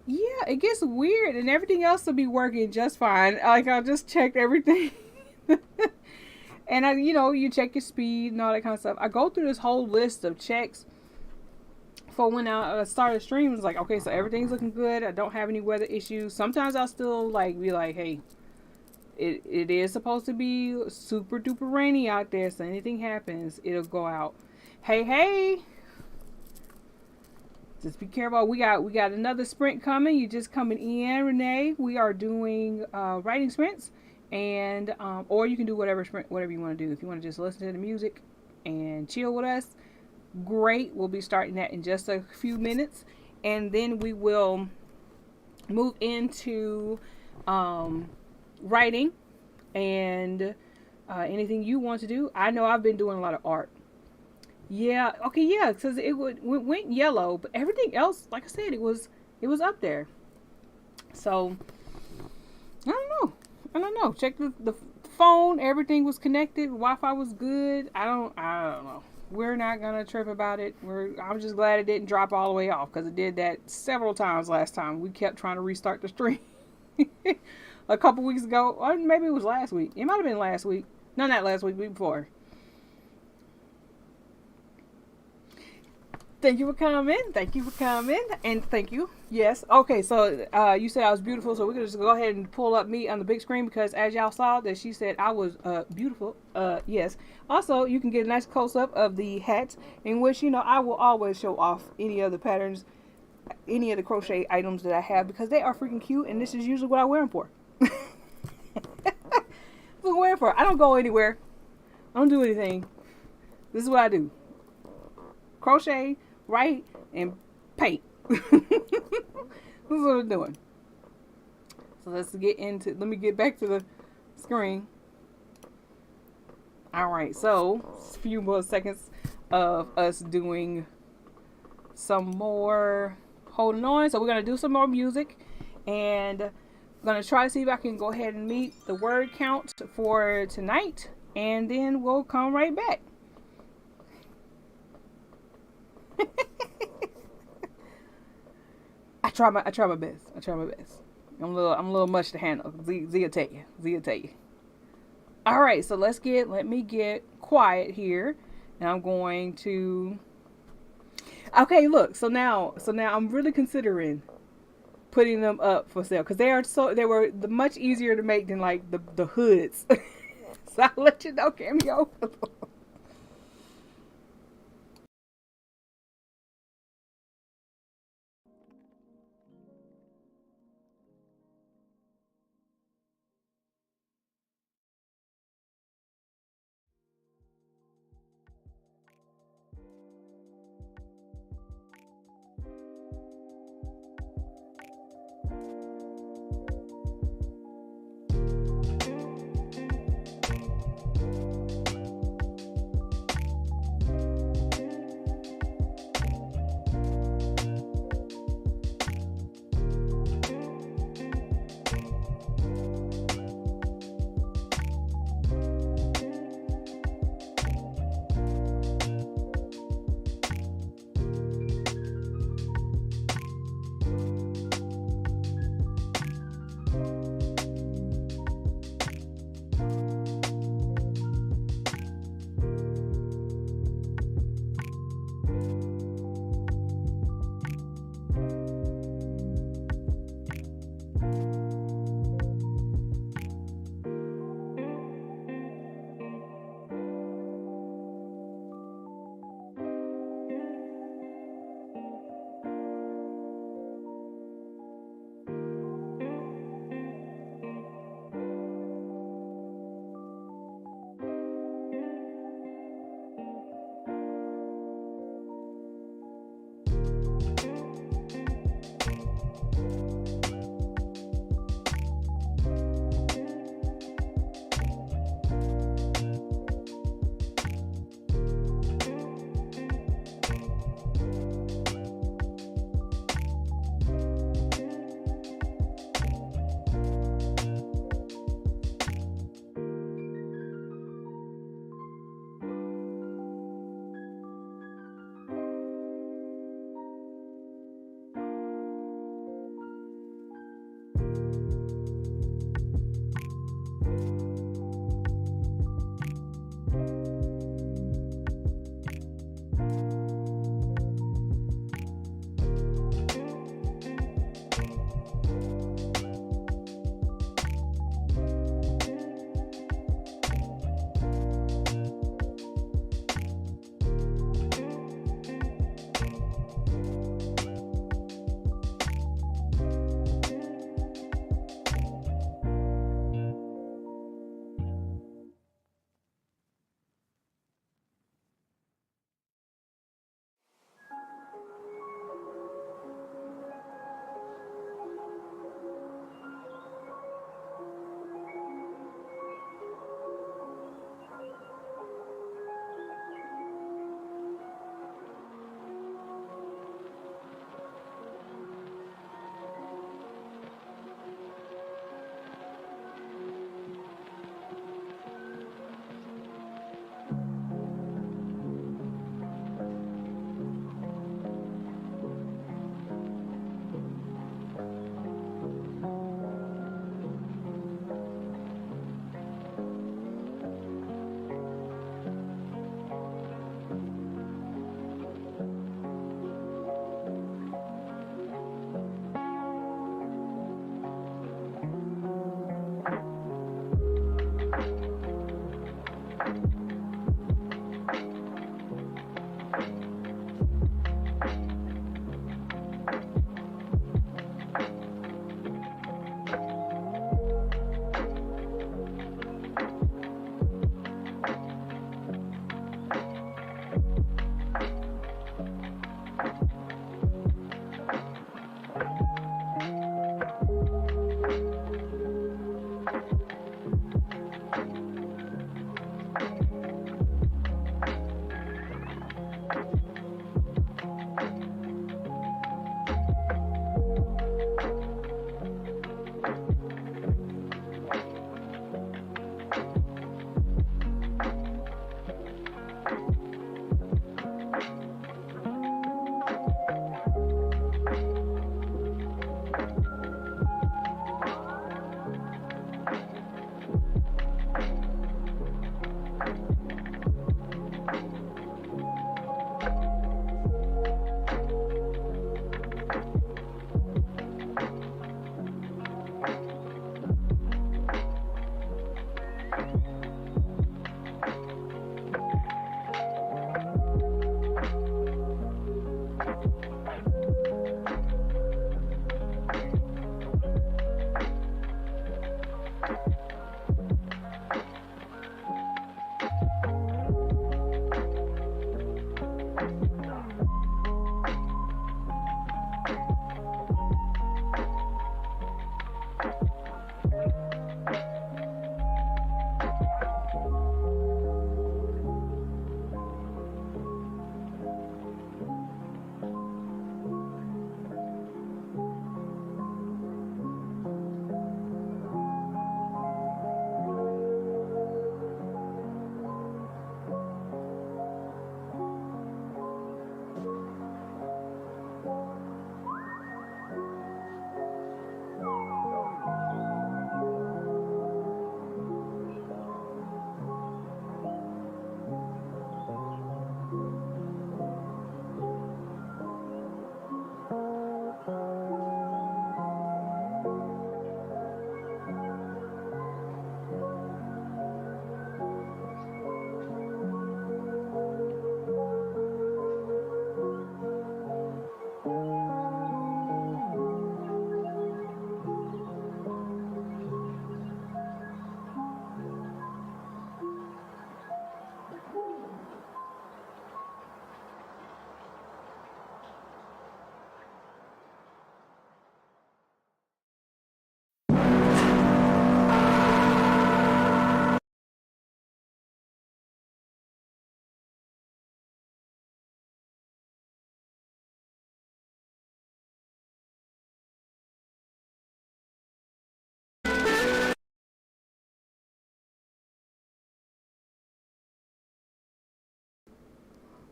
yeah, it gets weird, and everything else will be working just fine. Like I just checked everything. And you check your speed and all that kind of stuff. I go through this whole list of checks for when I started streaming. It's like, okay, so everything's looking good. I don't have any weather issues. Sometimes I'll still be like, hey, it is supposed to be super duper rainy out there. So anything happens, it'll go out. Hey, just be careful. We got another sprint coming. You're just coming in, Renee. We are doing writing sprints. And or you can do whatever you want to do. If you want to just listen to the music and chill with us, great. We'll be starting that in just a few minutes, and then we will move into writing and anything you want to do. I know I've been doing a lot of art. Yeah, okay, yeah, because it went yellow, but everything else, like I said, it was up there. So I don't know. Check the phone. Everything was connected. Wi-Fi was good. I don't know. We're not gonna trip about it. I'm just glad it didn't drop all the way off because it did that several times last time. We kept trying to restart the stream a couple weeks ago, or maybe it was last week. It might have been last week. No, not last week. Week before. Thank you for coming. And thank you. Yes. Okay, so you said I was beautiful, so we're going to just go ahead and pull up me on the big screen because as y'all saw that she said I was beautiful. Yes. Also, you can get a nice close-up of the hat in which, I will always show off any of the patterns, any of the crochet items that I have because they are freaking cute and this is usually what I wear them for. What I wear them for. I don't go anywhere. I don't do anything. This is what I do. Crochet, write, and paint. This is what I'm doing. So let me get back to the screen. Alright, so a few more seconds of us doing some more holding on. So we're going to do some more music and I'm going to try to see if I can go ahead and meet the word count for tonight. and then we'll come right back. I try my best. I try my best. I'm a little much to handle. Z will tell you. Z will tell you. All right, so let me get quiet here, and I'm going to. Okay, look. So now I'm really considering putting them up for sale because they were much easier to make than like the hoods. So I'll let you know, Cameo.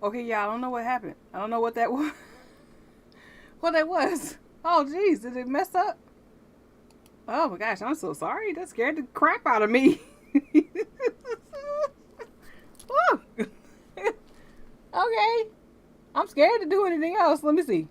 Okay, yeah, I don't know what happened. I don't know what that was. What that was. Oh, geez, did it mess up? Oh my gosh, I'm so sorry. That scared the crap out of me. Woo. Okay, I'm scared to do anything else. Let me see.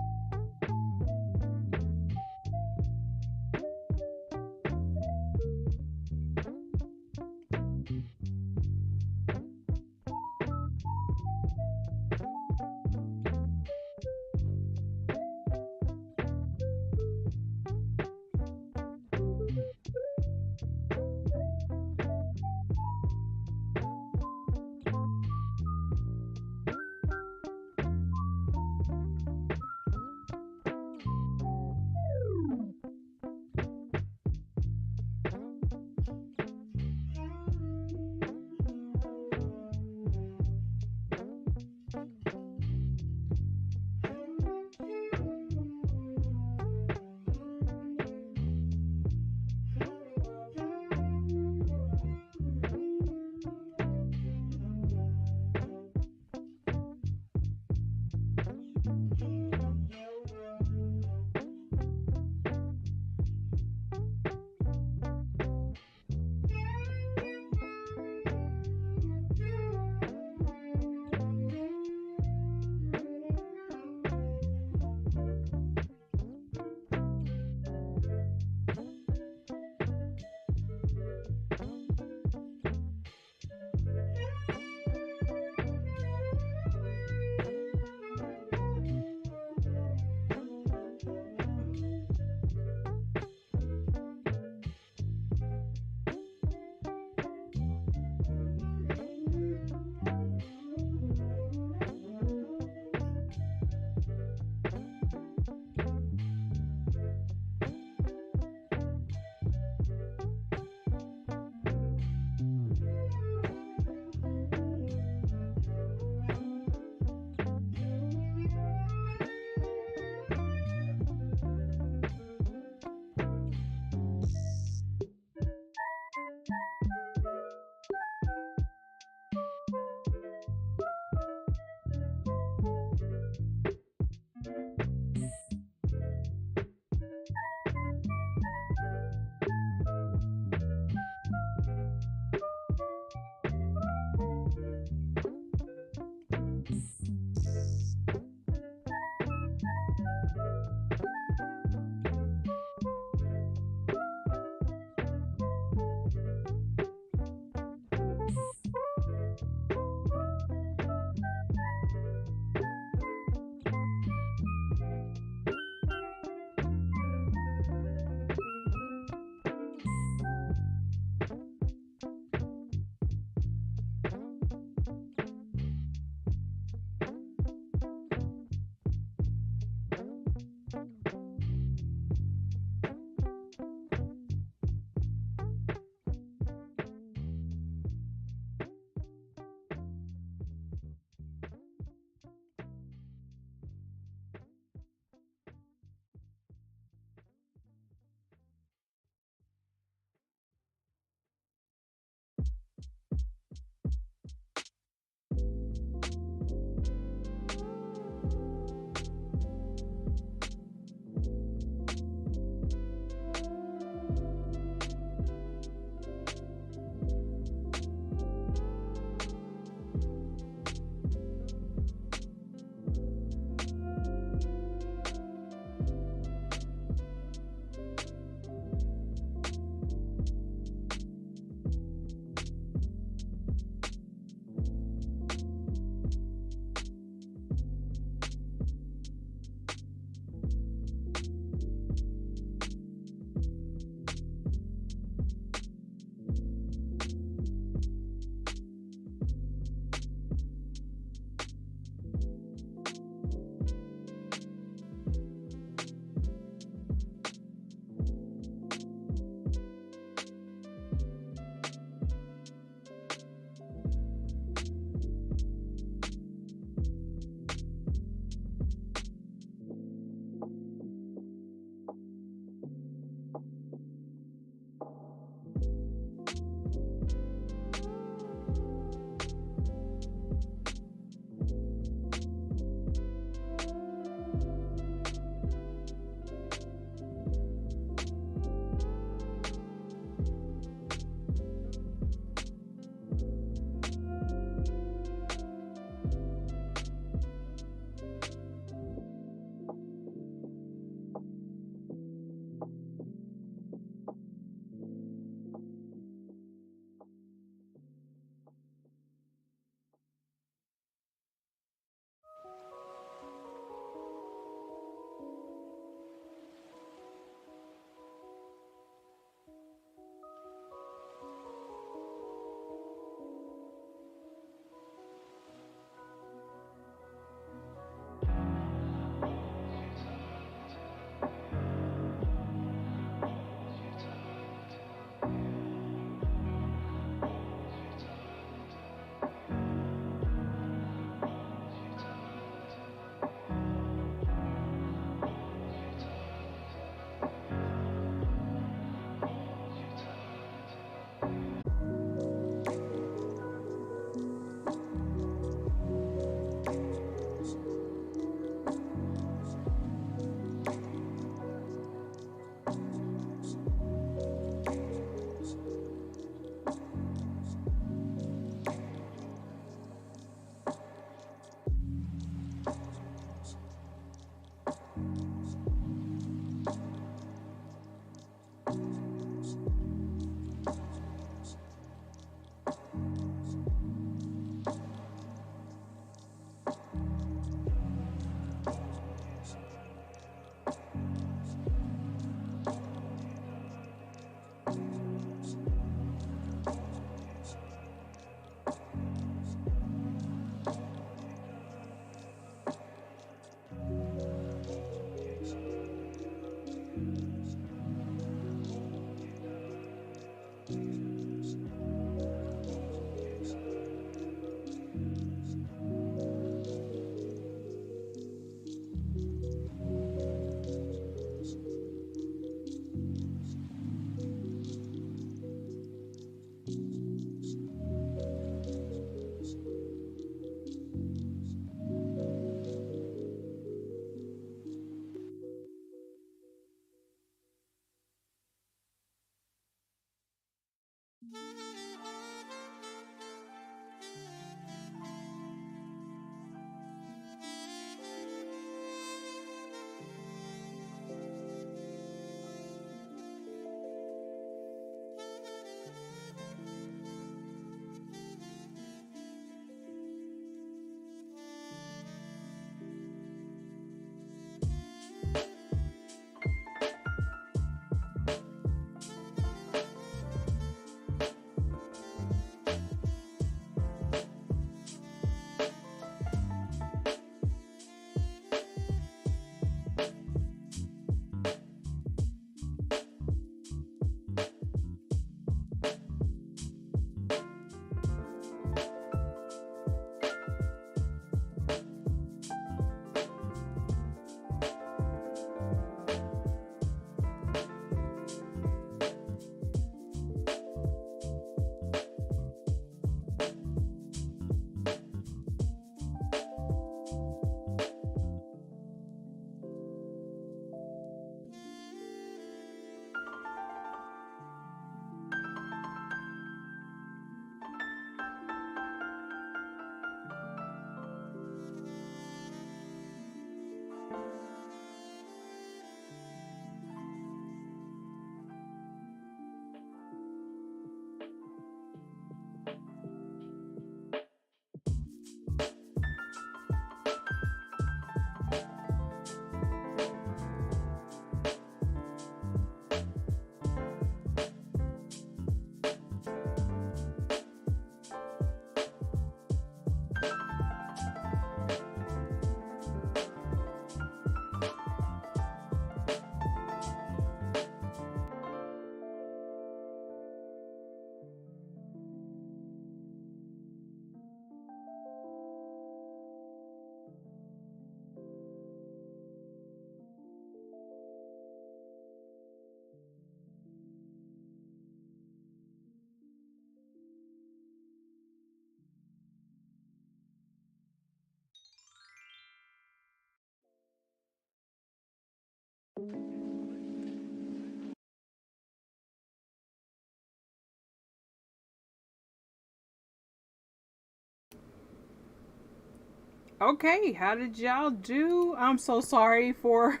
Okay, how did y'all do? I'm so sorry for.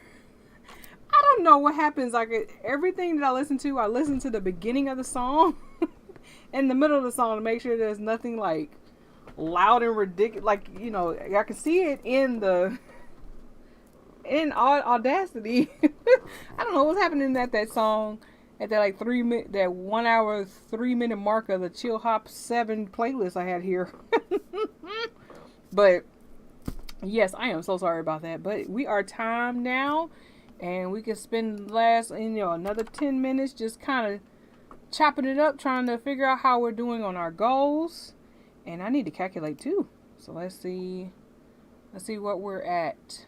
I don't know what happens. Like everything that I listen to the beginning of the song and the middle of the song to make sure there's nothing like loud and ridiculous. Like I can see it in Audacity. I don't know what's happening at that song at that like 3 minute, that 1 hour 3 minute mark of the Chill Hop 7 playlist I had here. But yes, I am so sorry about that. But we are timed now, and we can spend another 10 minutes just kind of chopping it up, trying to figure out how we're doing on our goals. And I need to calculate too. So let's see what we're at.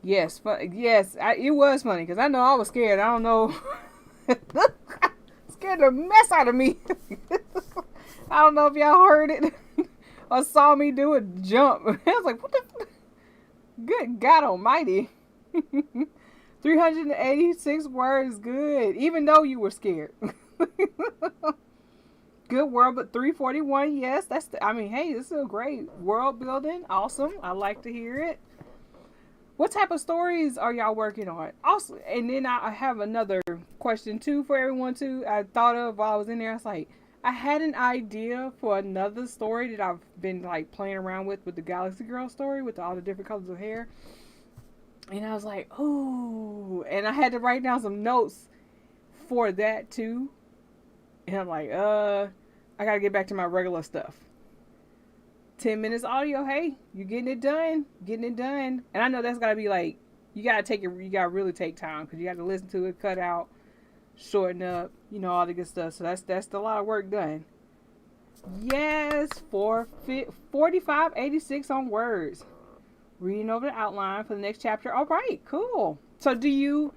Yes, it was funny because I know I was scared. I don't know. Scared the mess out of me. I don't know if y'all heard it or saw me do a jump. I was like, what the? Good God Almighty. 386 words, good. Even though you were scared. Good world, but 341, yes. Hey, this is a great world building. Awesome. I like to hear it. What type of stories are y'all working on? Also, and then I have another question too for everyone too. I thought of while I was in there. I was like, I had an idea for another story that I've been like playing around with the Galaxy Girl story with all the different colors of hair. And I was like, oh, and I had to write down some notes for that too. And I'm like, I gotta get back to my regular stuff. 10 minutes audio, hey, you getting it done. And I know that's gotta be like, you gotta really take time because you gotta listen to it, cut out, shorten up, all the good stuff. So that's a lot of work done. Yes, 4586 on words. Reading over the outline for the next chapter. All right, cool. So do you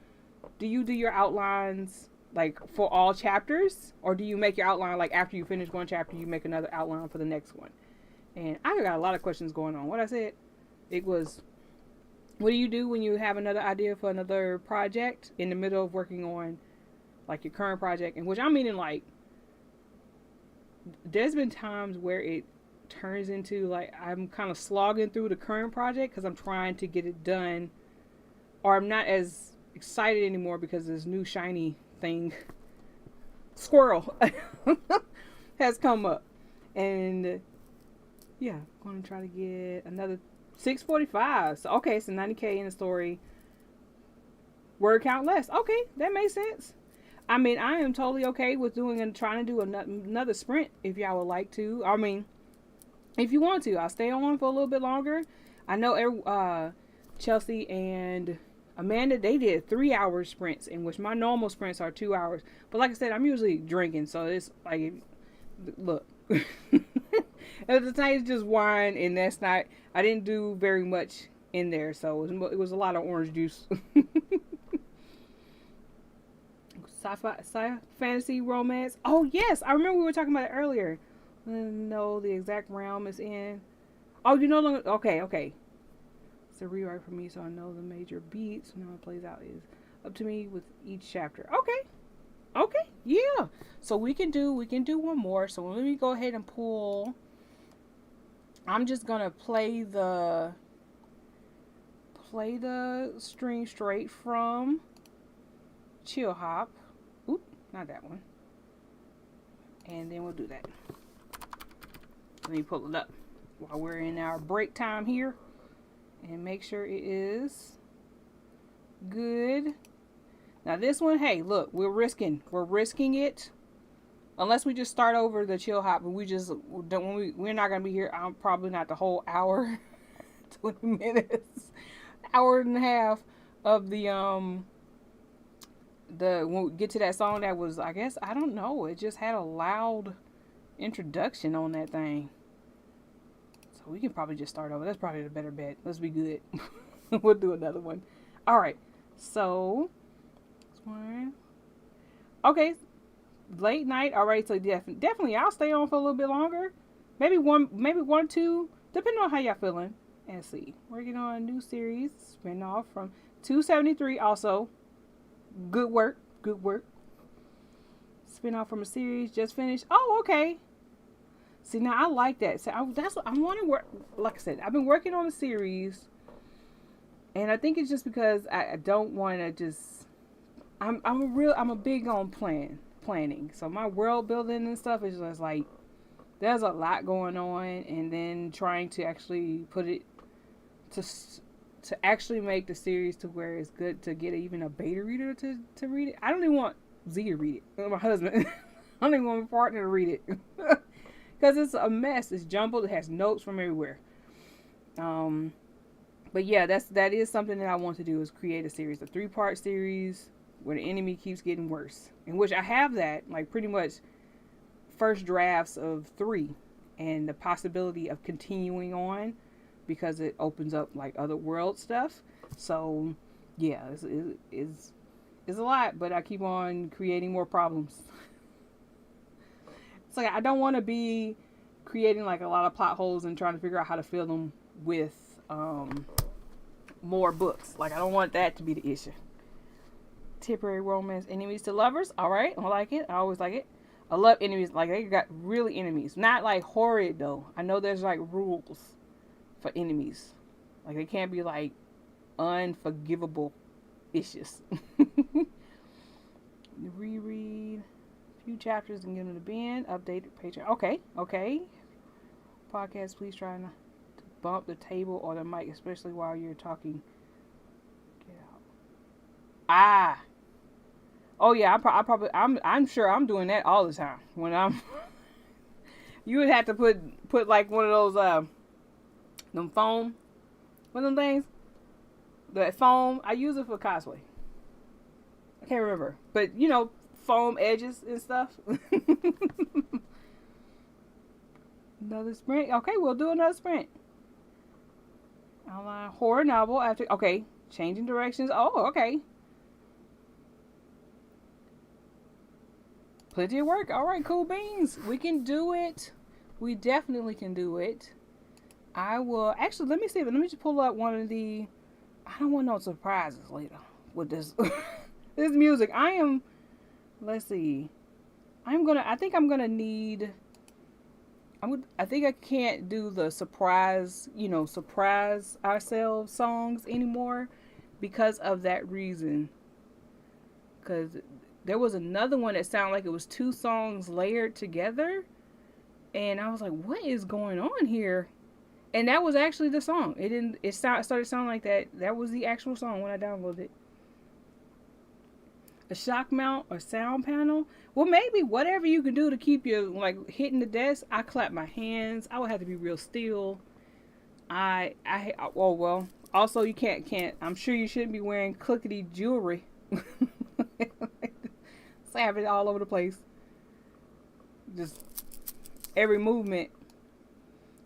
do your outlines like for all chapters, or do you make your outline like after you finish one chapter, you make another outline for the next one? And I got a lot of questions going on. What I said, it was, what do you do when you have another idea for another project in the middle of working on like your current project? And which I'm meaning like, there's been times where it turns into like I'm kind of slogging through the current project because I'm trying to get it done, or I'm not as excited anymore because this new shiny thing, squirrel, has come up. And yeah, I'm going to try to get another 645. So, okay, so 90K in the story. Word count less. Okay, that makes sense. I mean, I am totally okay with trying to do another sprint if y'all would like to. I mean, if you want to, I'll stay on for a little bit longer. I know Chelsea and Amanda, they did 3-hour sprints, in which my normal sprints are 2 hours. But like I said, I'm usually drinking, so it's like, look. At the time, it's just wine, and that's not. I didn't do very much in there, so it was a lot of orange juice. Sci-fi, fantasy, romance. Oh yes, I remember we were talking about it earlier. No, the exact realm is in. Oh, you know. Okay. It's a rewrite for me, so I know the major beats and how it plays out is up to me with each chapter. Okay, yeah. So we can do one more. So let me go ahead and pull. I'm just gonna play the string straight from Chill Hop. Oop, not that one. And then we'll do that. Let me pull it up while we're in our break time here and make sure it is good. Now this one, hey, look, we're risking it. Unless we just start over the Chill Hop, and we're not gonna be here. I'm probably not the whole hour, 20 minutes, hour and a half of when we get to that song that was, I guess, I don't know, it just had a loud introduction on that thing. So we can probably just start over. That's probably the better bet. Let's be good. We'll do another one. All right. So this one. Okay. Late night. All right. So definitely, I'll stay on for a little bit longer. Maybe one, two, depending on how y'all feeling. And see, working on a new series spin-off from 273. Also, good work. spin-off from a series just finished. Oh, okay. See, now I like that. So that's what I want to work. Like I said, I've been working on a series, and I think it's just because I don't want to just. I'm a big on planning. So my world building and stuff is just like there's a lot going on, and then trying to actually put it to actually make the series to where it's good to get even a beta reader to read it. I don't even want Z to read it. My husband. I don't even want my partner to read it. Because it's a mess. It's jumbled. It has notes from everywhere. But yeah, that is something that I want to do, is create a series, a 3-part series where the enemy keeps getting worse. In which I have that, like pretty much first drafts of 3, and the possibility of continuing on because it opens up like other world stuff. So yeah, it's a lot, but I keep on creating more problems. It's like I don't want to be creating like a lot of plot holes and trying to figure out how to fill them with more books. Like I don't want that to be the issue. Temporary romance, enemies to lovers. All right, I like it. I always like it. I love enemies. Like they got really enemies, not like horrid though. I know there's like rules for enemies. Like they can't be like unforgivable issues. Reread few chapters and get them to bin. Updated Patreon. Okay. Podcast, please try not to bump the table or the mic, especially while you're talking. Get out. Oh yeah, I'm sure I'm doing that all the time. When I'm you would have to put like one of those them foam, one of them things. That foam, I use it for cosplay. I can't remember. But foam edges and stuff. Another sprint. Okay, we'll do another sprint. Outline horror novel after. Okay, changing directions. Oh, okay. Plenty of work. All right, cool beans. We can do it. We definitely can do it. I will actually. Let me see. Let me just pull up one of the. I don't want no surprises later with this. This music. Let's see. I think I'm gonna need. I think I can't do the surprise ourselves songs anymore because of that reason. Because there was another one that sounded like it was 2 songs layered together, and I was like, "What is going on here?" And that was actually the song. It started sounding like that. That was the actual song when I downloaded it. A shock mount or sound panel. Well, maybe whatever you can do to keep you like hitting the desk. I clap my hands. I would have to be real still. Well. Also, you can't. I'm sure you shouldn't be wearing clickety jewelry. Have it all over the place. Just every movement.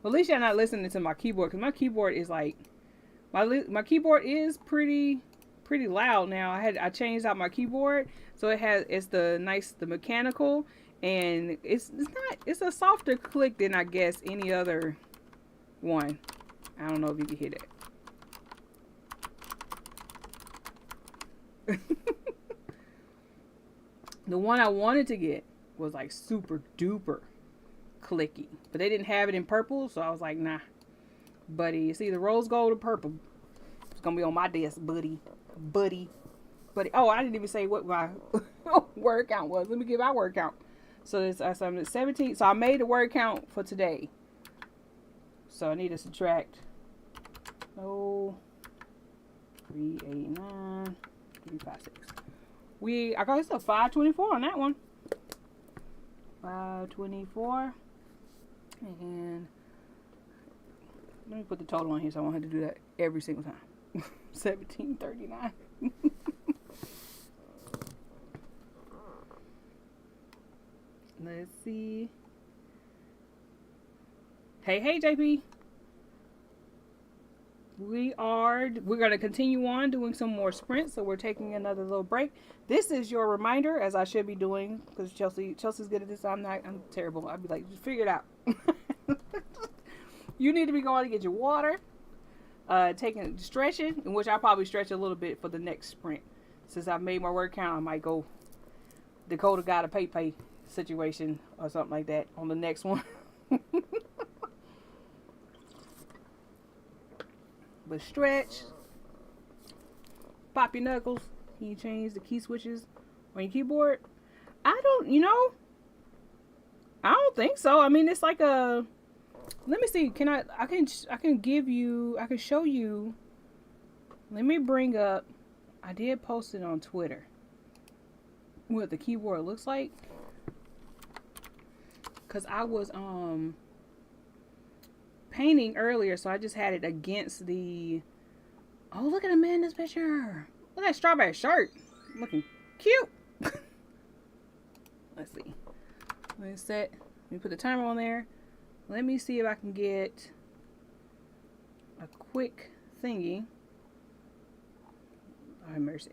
Well, at least you're not listening to my keyboard, because my keyboard is like my keyboard is pretty loud now. I changed out my keyboard, so it's the mechanical, and it's a softer click than I guess any other one. I don't know if you can hear that. The one I wanted to get was like super duper clicky, but they didn't have it in purple, so I was like, nah, buddy, it's either rose gold or purple. It's gonna be on my desk, buddy. Oh, I didn't even say what my word count was. Let me give our word count. So I'm at 17. So I made the word count for today. So I need to subtract. 3, 8, 9, 3, 5, 6. I got this 524 on that one. 524. And let me put the total on here so I won't have to do that every single time. 1739. Let's see. Hey, JP. We're going to continue on doing some more sprints, so we're taking another little break. This is your reminder, as I should be doing, because Chelsea's good at this. I'm terrible. I'd be like, just figure it out. You need to be going to get your water, stretching, in which I'll probably stretch a little bit for the next sprint. Since I've made my word count, I might go Dakota got a pay situation or something like that on the next one. But stretch, pop your knuckles. Can you change the key switches on your keyboard? I don't, I don't think so. I mean, it's like a. Let me see. Can I? I can give you. I can show you. Let me bring up. I did post it on Twitter. What the keyboard looks like. Cause I was painting earlier, so I just had it against the. Oh, look at Amanda's picture. Look at that strawberry shirt. Looking cute. Let's see. Let me set. Let me put the timer on there. Let me see if I can get a quick thingy. Oh, mercy.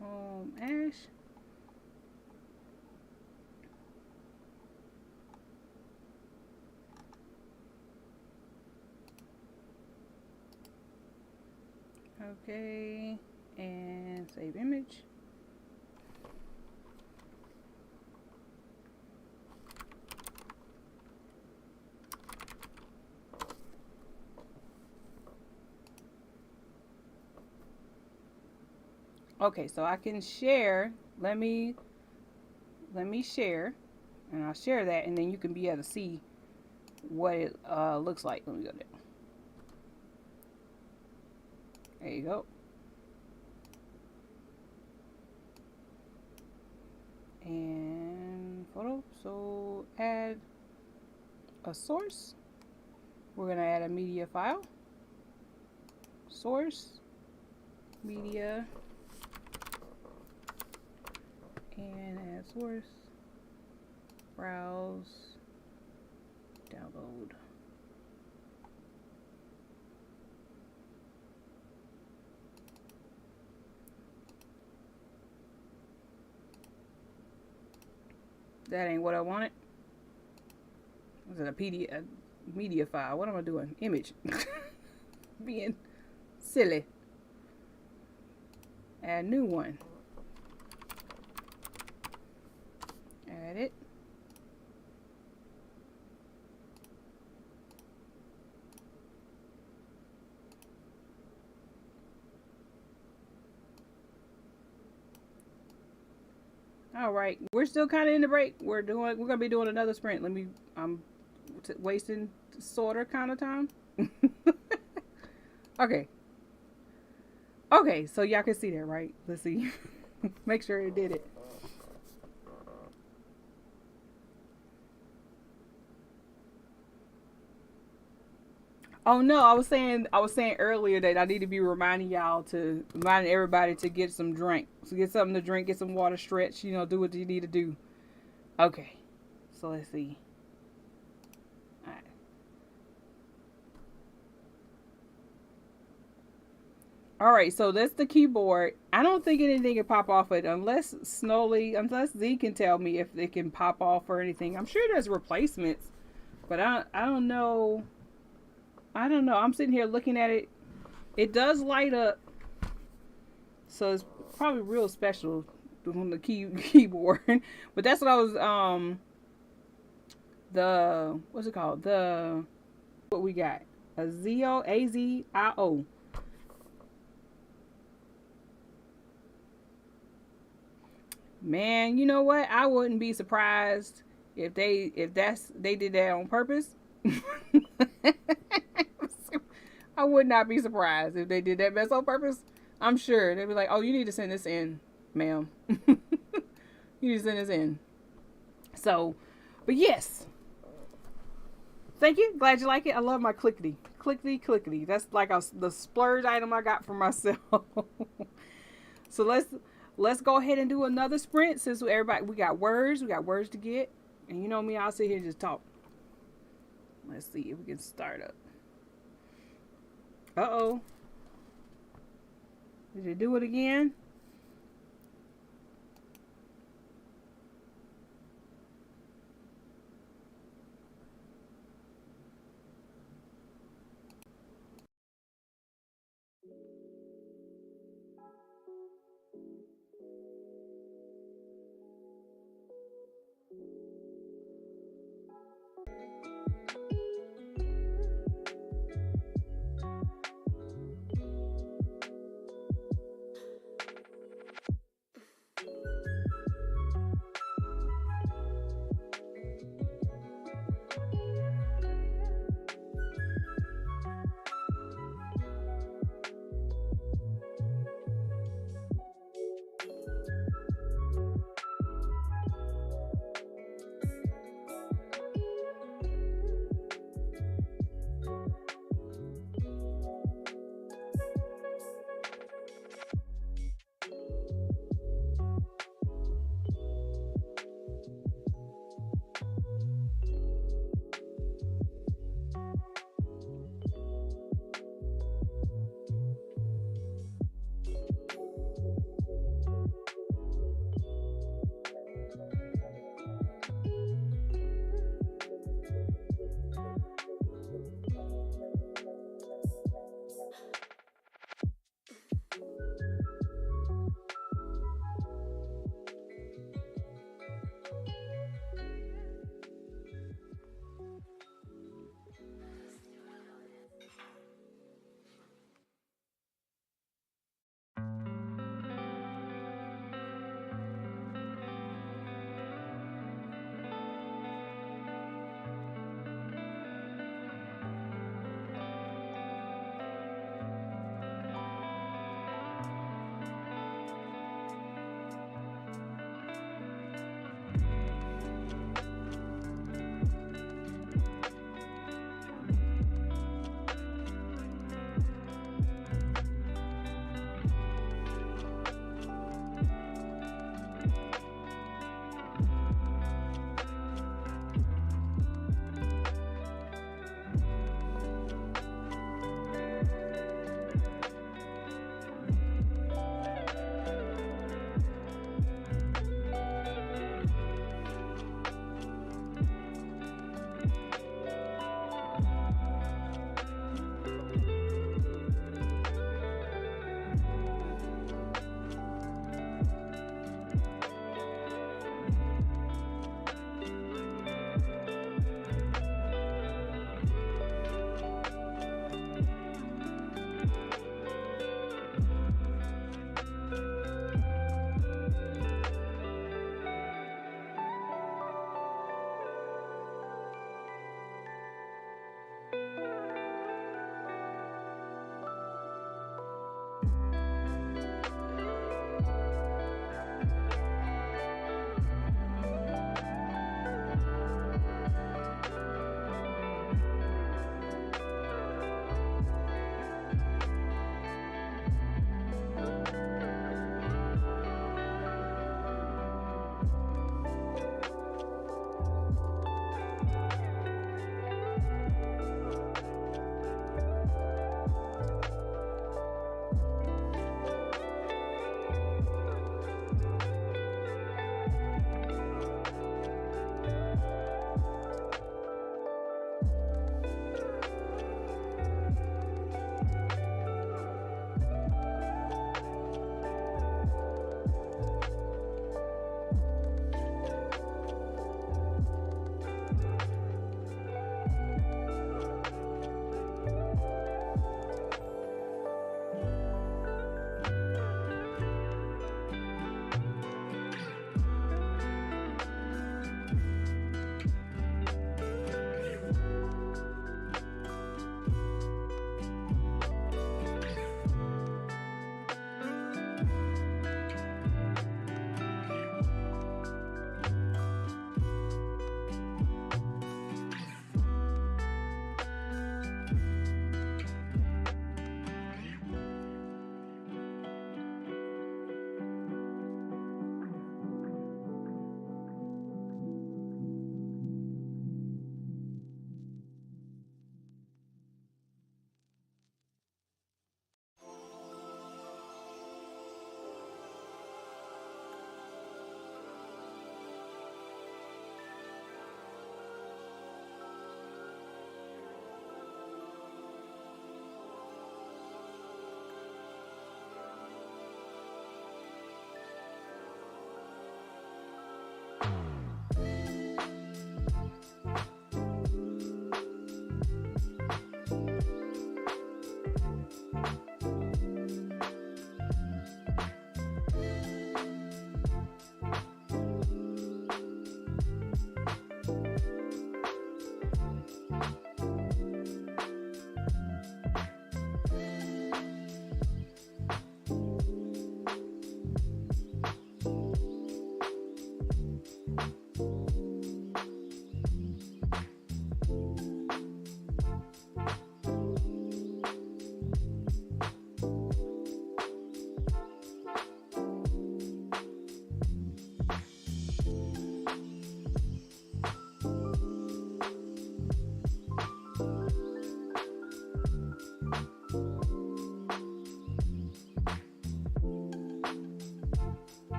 Home Ash. Okay. And save image. Okay, so I can share. Let me share, and I'll share that, and then you can be able to see what it looks like. Let me go there. There you go. And photo. So add a source. We're gonna add a media file. Source, media, and add source. Browse, download. That ain't what I wanted. Was it a media file? What am I doing? Image. Being silly. Add new one. Add it. All right, we're still kind of in the break. We're gonna be doing another sprint. I'm wasting sorter kind of time. Okay. Okay, so y'all can see that, right? Let's see. Make sure it did it. Oh no, I was saying earlier that I need to be reminding everybody to get some drink. So get something to drink, get some water, stretch, do what you need to do. Okay. So let's see. All right. All right, so that's the keyboard. I don't think anything can pop off it unless Z can tell me if it can pop off or anything. I'm sure there's replacements, but I don't know. I don't know. I'm sitting here looking at it. It does light up, so it's probably real special on the keyboard. But that's what I was the what's it called? The what we got? A Azio. Man, you know what? I wouldn't be surprised if they did that on purpose. I would not be surprised if they did that mess on purpose. I'm sure they'd be like, "Oh, you need to send this in, ma'am. You need to send this in." So, but yes, thank you. Glad you like it. I love my clickety. That's like the splurge item I got for myself. So let's go ahead and do another sprint since we got words to get, and you know me, I'll sit here and just talk. Let's see if we can start up. Uh-oh. Did it do it again?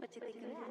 What you think of that?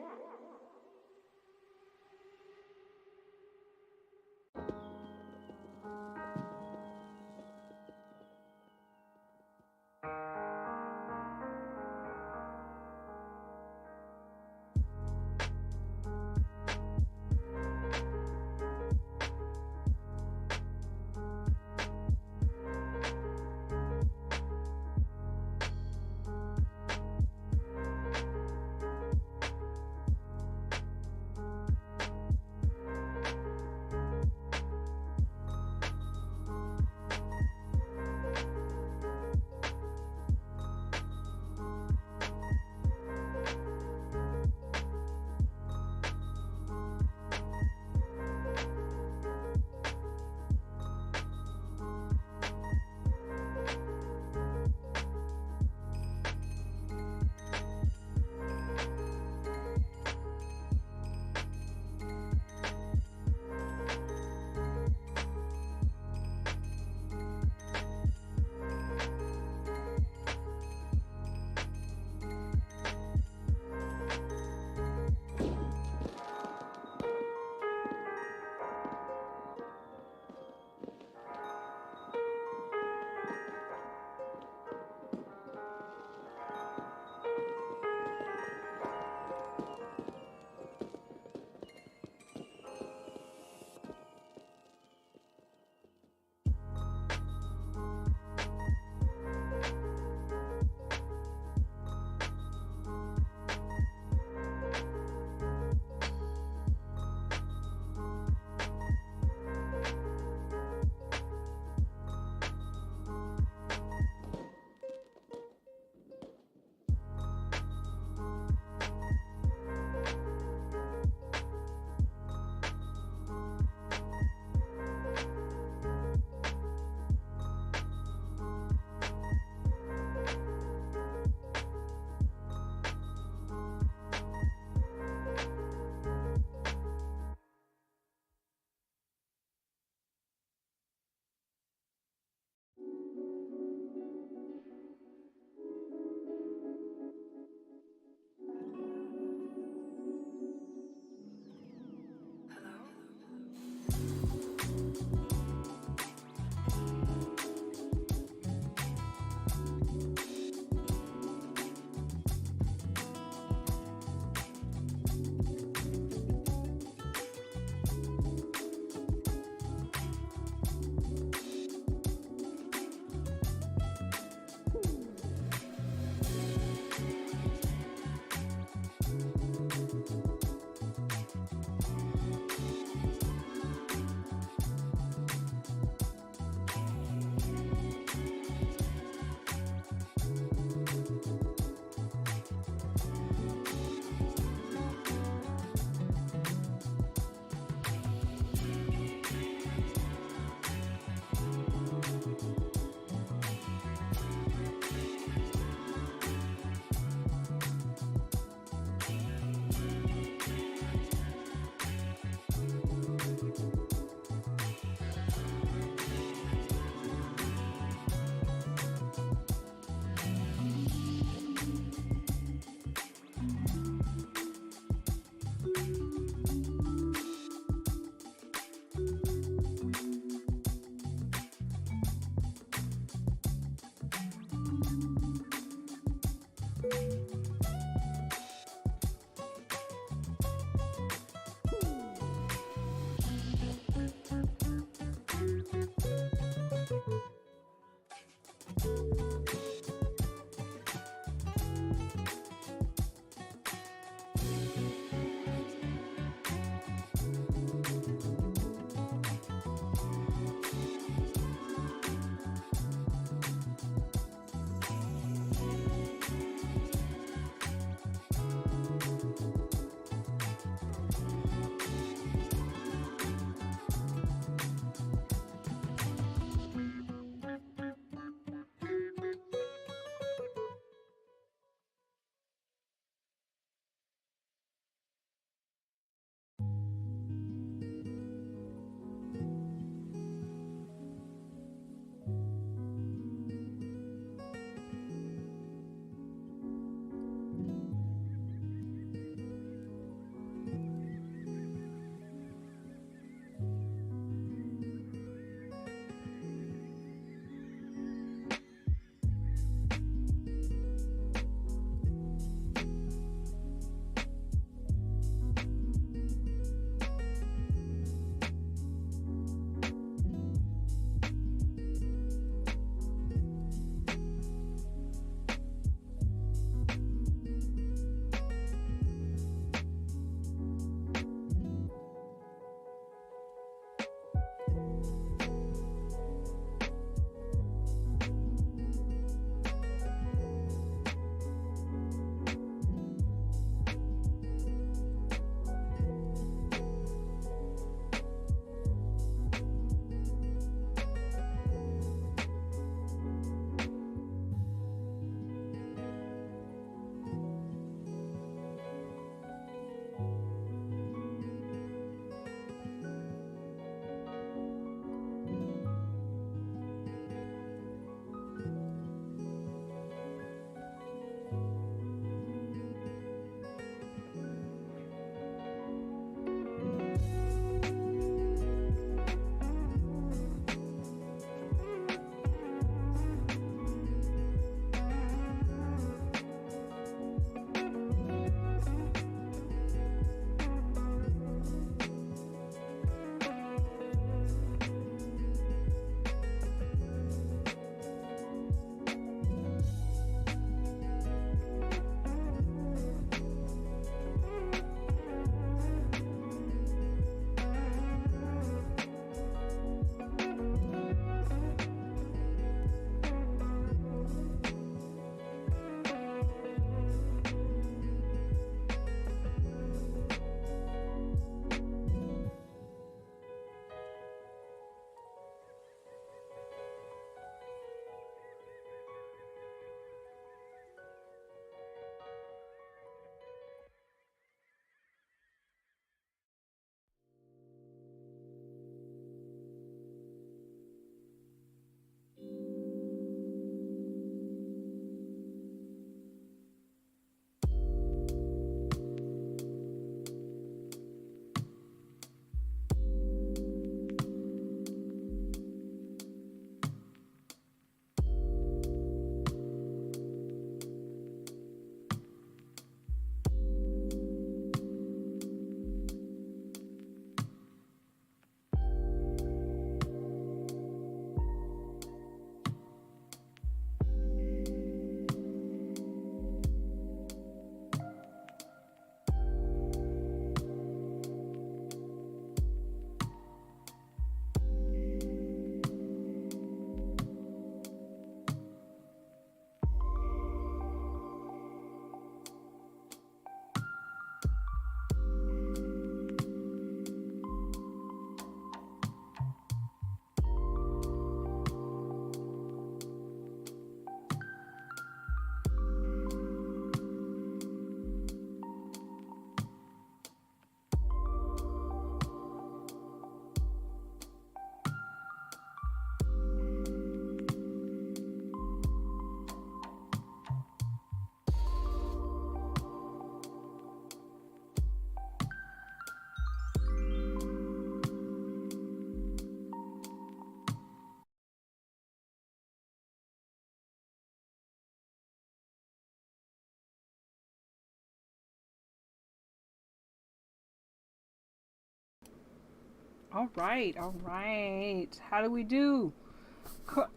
All right, all right. How do we do?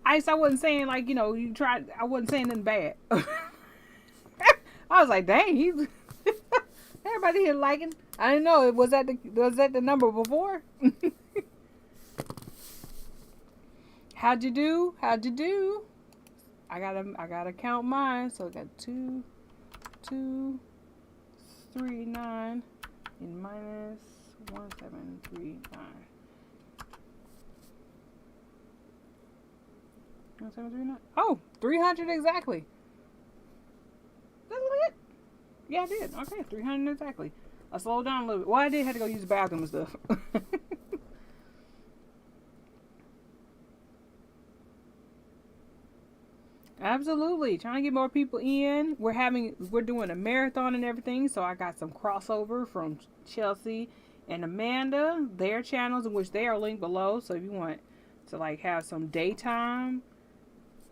Ice, I wasn't saying like, you tried, I wasn't saying nothing bad. I was like, dang, everybody here liking. I didn't know, was that the number before? How'd you do? How'd you do? I gotta count mine. So I got 2, 2, 3, 9, and minus 1, 7, 3, 9. 1, 7, 3, 9. Oh, 300 exactly. That's it. Yeah, I did. Okay, 300 exactly. I slowed down a little bit. Well, I did have to go use the bathroom and stuff. Absolutely. Trying to get more people in. We're doing a marathon and everything. So I got some crossover from Chelsea and Amanda, their channels, in which they are linked below. So if you want to like have some daytime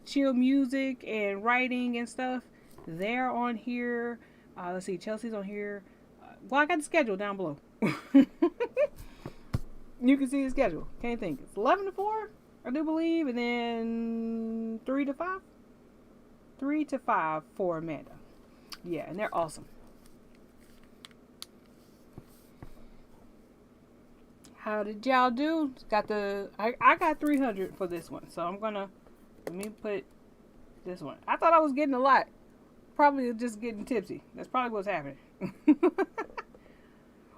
chill music and writing and stuff, they're on here. Let's see, Chelsea's on here. Well, I got the schedule down below. You can see the schedule. Can't think. It's 11 to 4, I do believe, and then 3 to 5. 3 to 5 for Amanda. Yeah, and they're awesome. How did y'all do? I got 300 for this one, so let me put this one. I thought I was getting a lot. Probably just getting tipsy. That's probably what's happening.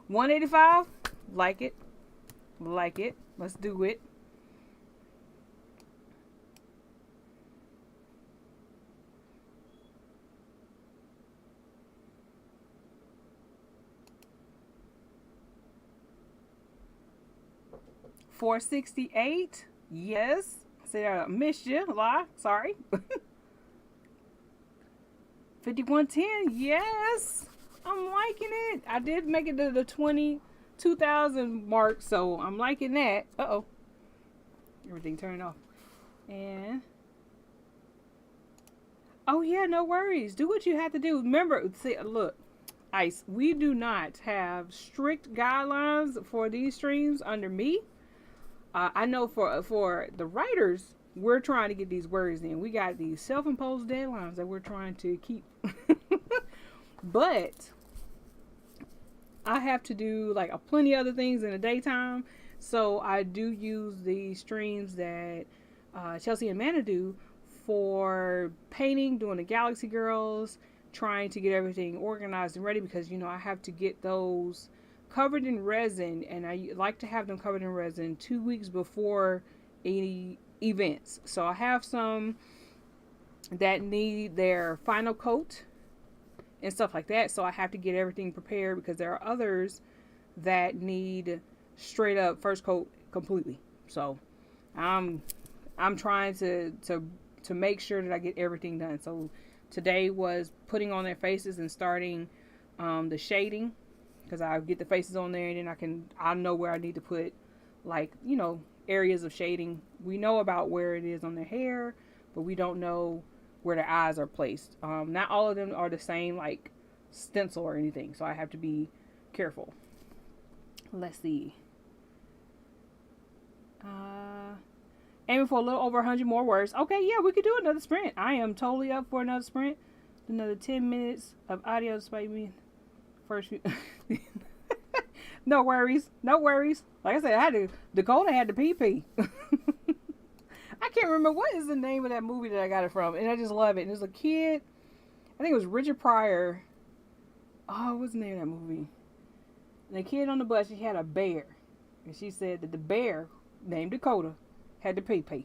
185. Like it. Like it. Let's do it. $468. Yes. Said I missed you. Lie. Sorry. 5110. Yes. I'm liking it. I did make it to the 22,000 mark, so I'm liking that. Uh-oh. Everything turned off. And oh yeah, no worries. Do what you have to do. Remember, see, look, Ice, we do not have strict guidelines for these streams under me. I know for the writers, we're trying to get these words in. We got these self-imposed deadlines that we're trying to keep. But I have to do like plenty other things in the daytime. So I do use the streams that Chelsea and Amanda do for painting, doing the Galaxy Girls, trying to get everything organized and ready because, I have to get those covered in resin, and I like to have them covered in resin 2 weeks before any events. So I have some that need their final coat and stuff like that. So I have to get everything prepared because there are others that need straight up first coat completely. So I'm trying to make sure that I get everything done. So today was putting on their faces and starting the shading, because I get the faces on there and then I know where I need to put areas of shading. We know about where it is on their hair, but we don't know where their eyes are placed. Not all of them are the same like stencil or anything, so I have to be careful. Let's see. Aiming for a little over 100 more words. Okay, yeah, we could do another sprint. I am totally up for another sprint. Another 10 minutes of audio despite me first few. No worries. No worries. Like I said, Dakota had the PP. I can't remember what is the name of that movie that I got it from, and I just love it. And there's a kid, I think it was Richard Pryor. Oh, what's the name of that movie? And the kid on the bus, she had a bear, and she said that the bear named Dakota had the PP.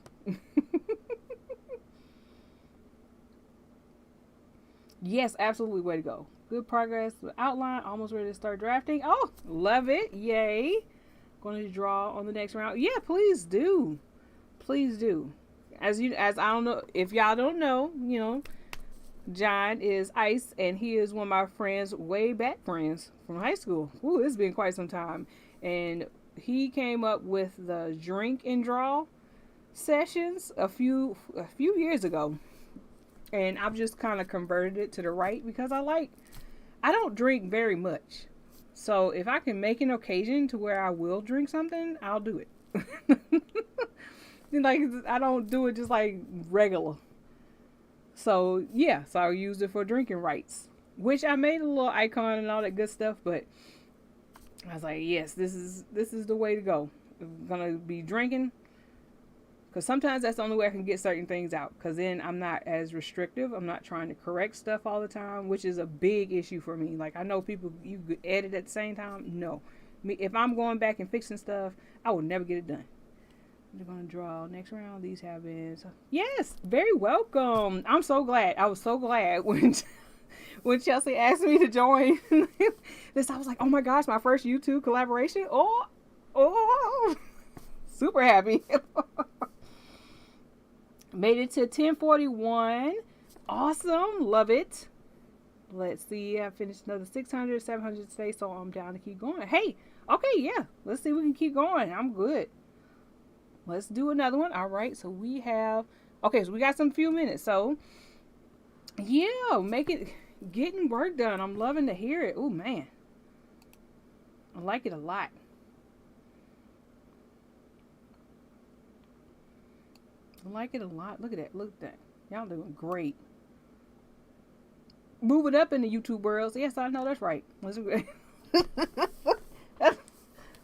Yes, absolutely, way to go. Good progress. Outline, almost ready to start drafting. Oh, love it. Yay. Going to draw on the next round. Yeah, please do. Please do. As I don't know, if y'all don't know, John is Ice, and he is one of my friends, way back friends from high school. Ooh, it's been quite some time. And he came up with the drink and draw sessions a few years ago. And I've just kind of converted it to the right because I don't drink very much. So if I can make an occasion to where I will drink something, I'll do it. Like, I don't do it just like regular. So yeah, so I used it for drinking rights, which I made a little icon and all that good stuff. But I was like, yes, this is the way to go. I'm gonna be drinking, because sometimes that's the only way I can get certain things out. Because then I'm not as restrictive. I'm not trying to correct stuff all the time, which is a big issue for me. Like, I know people, you edit at the same time. No, me, if I'm going back and fixing stuff, I will never get it done. They're gonna draw next round. These have been yes, very welcome. I'm so glad. I was so glad when Chelsea asked me to join this. I was like, oh my gosh, my first YouTube collaboration. Oh, super happy. Made it to 1041. Awesome, love it. Let's see. I finished another 600, 700 today, so I'm down to keep going. Hey, okay, yeah. Let's see if we can keep going. I'm good. Let's do another one. All right, so we have, okay, so we got some few minutes. So, yeah, getting work done. I'm loving to hear it. Oh, man. I like it a lot. I like it a lot. Look at that. Look at that. Y'all doing great. Moving up in the YouTube world. Yes, I know that's right. It's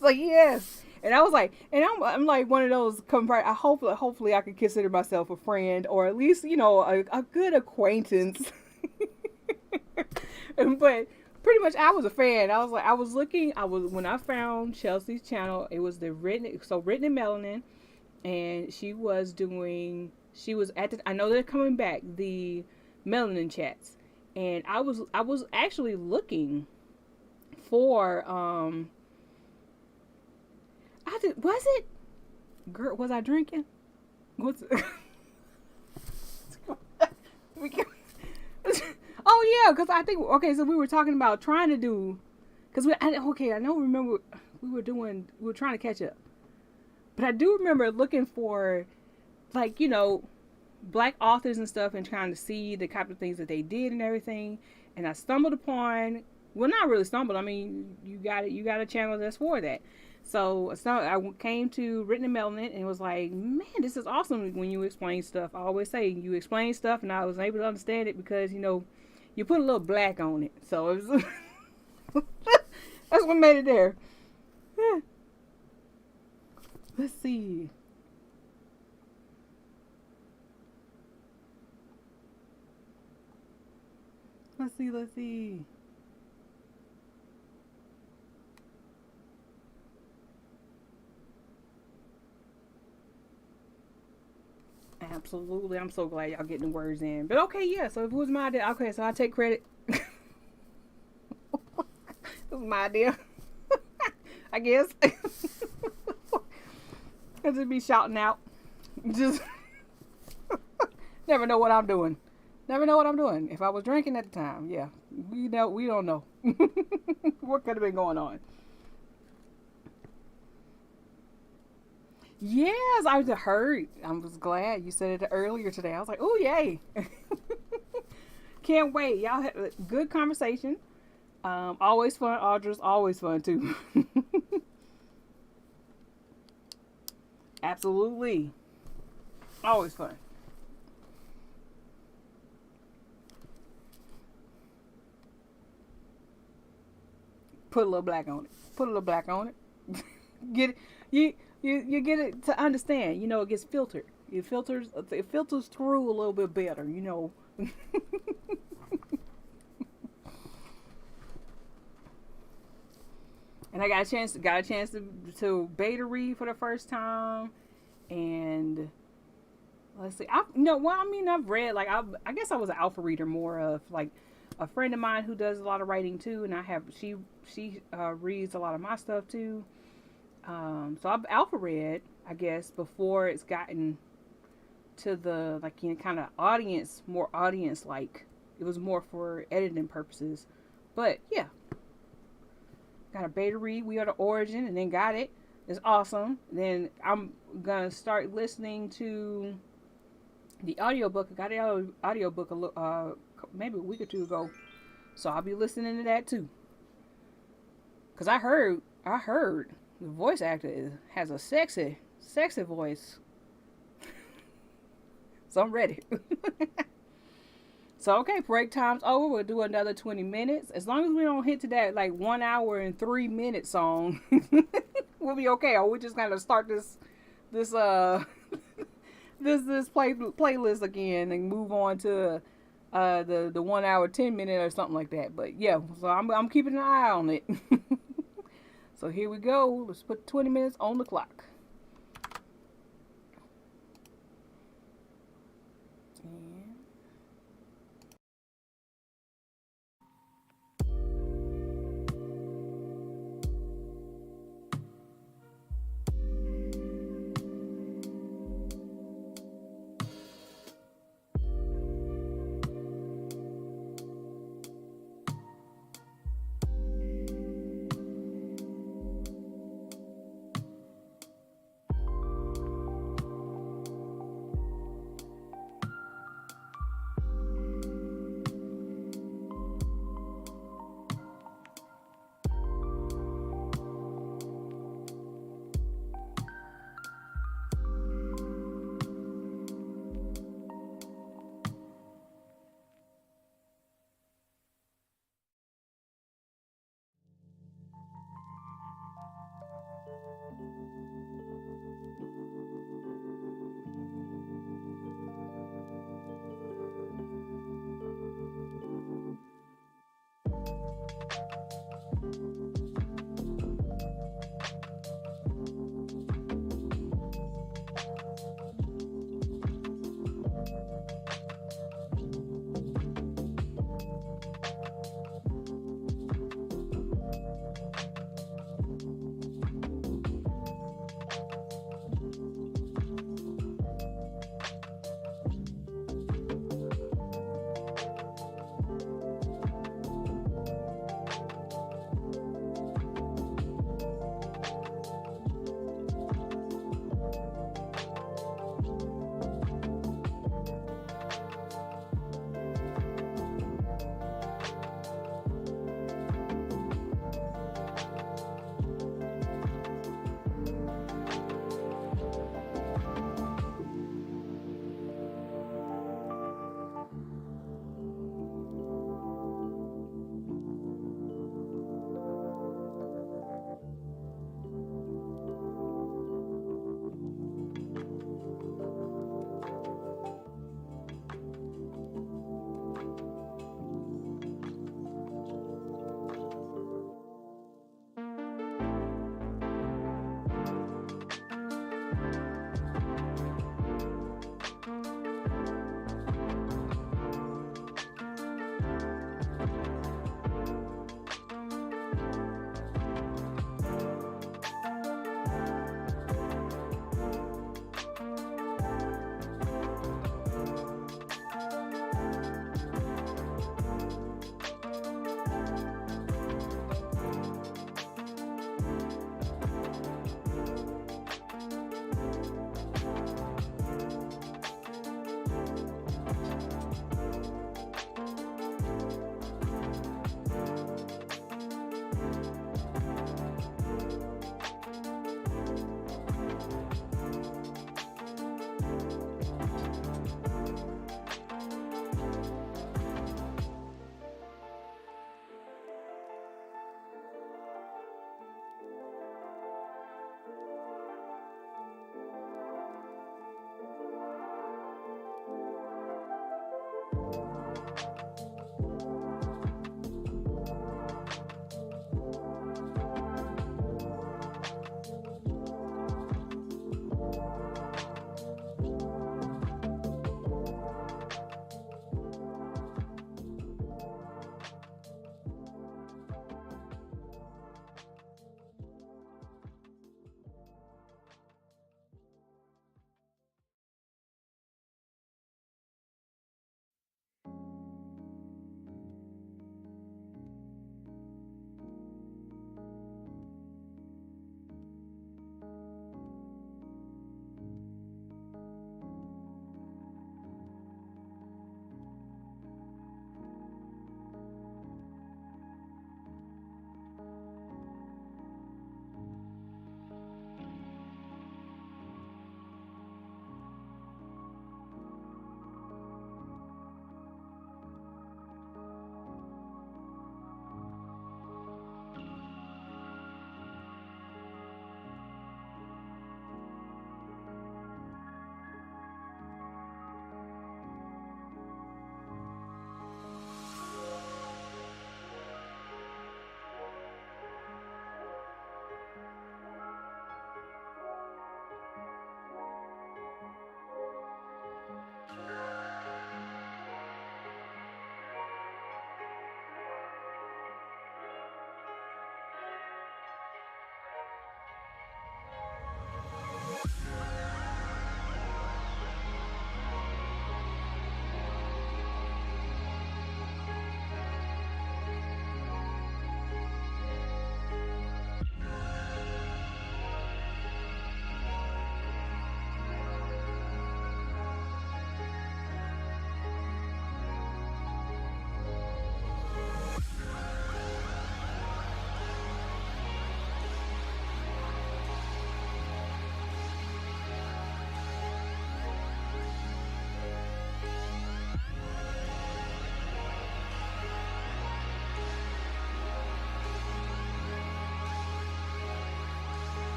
like, yes. And I was like, and I'm like one of those hopefully I could consider myself a friend, or at least, a good acquaintance. But pretty much I was a fan. I was like, when I found Chelsea's channel, it was written in Melanin, and she was I know they're coming back, the Melanin chats. And I was actually looking for was it? Girl, was I drinking? What's oh yeah, because I think, okay, so we were talking about trying to do, because remember we were trying to catch up, but I do remember looking for, like, black authors and stuff, and trying to see the type of things that they did and everything. And I stumbled upon, well, not really stumbled, I mean, you got a channel that's for that. So I came to Written in Melanin and was like, man, this is awesome when you explain stuff. I always say you explain stuff, and I was able to understand it because, you put a little black on it. So it was that's what made it there. Yeah. Let's see. Let's see. Absolutely. I'm so glad y'all getting the words in. But okay, yeah, so if it was my idea, okay, so I take credit. It was my idea. I guess. I just be shouting out. Just never know what I'm doing. If I was drinking at the time, yeah. We don't know. What could have been going on? Yes, I heard. I was glad you said it earlier today. I was like, oh, yay. Can't wait. Y'all had a good conversation. Always fun. Audra's always fun, too. Absolutely. Always fun. Put a little black on it. Get it. You get it to understand. It gets filtered. It filters through a little bit better. And I got a chance to beta read for the first time, and let's see. I've read, like, I guess I was an alpha reader more of, like, a friend of mine who does a lot of writing too, and she reads a lot of my stuff too. So I've alpha read, I guess, before it's gotten to the, like, kind of more audience like. It was more for editing purposes, but yeah. Got a beta read. We are the origin, and then got it. It's awesome. Then I'm gonna start listening to the audiobook. I got the audiobook maybe a week or two ago, so I'll be listening to that too. Cause I heard the voice actor has a sexy voice. So I'm ready. So okay, break time's over. We'll do another 20 minutes. As long as we don't hit to that like 1 hour and 3 minute song, we'll be okay. Or we just gotta start this this playlist again and move on to the 1 hour 10 minute or something like that. But yeah, so I'm keeping an eye on it. So here we go. Let's put 20 minutes on the clock.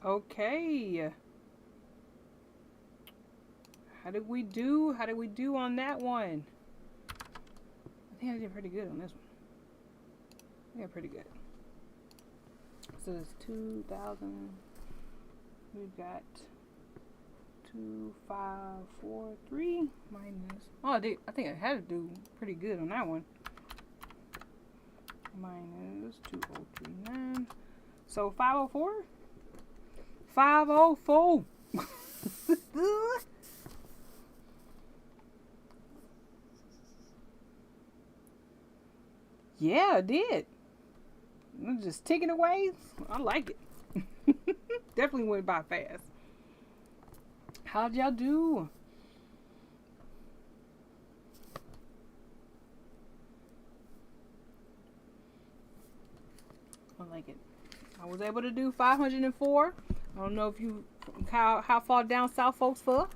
Okay. How did we do? How did we do on that one? I think I did pretty good on this one. Yeah, pretty good. So it's 2,000. We've got 2,543 minus. Oh, I think I had to do pretty good on that one. Minus 2,039. So 504. 504. Yeah, I did. I'm just ticking away. I like it. Definitely went by fast. How'd y'all do? I like it. I was able to do 504. I don't know if you how far down south folks from,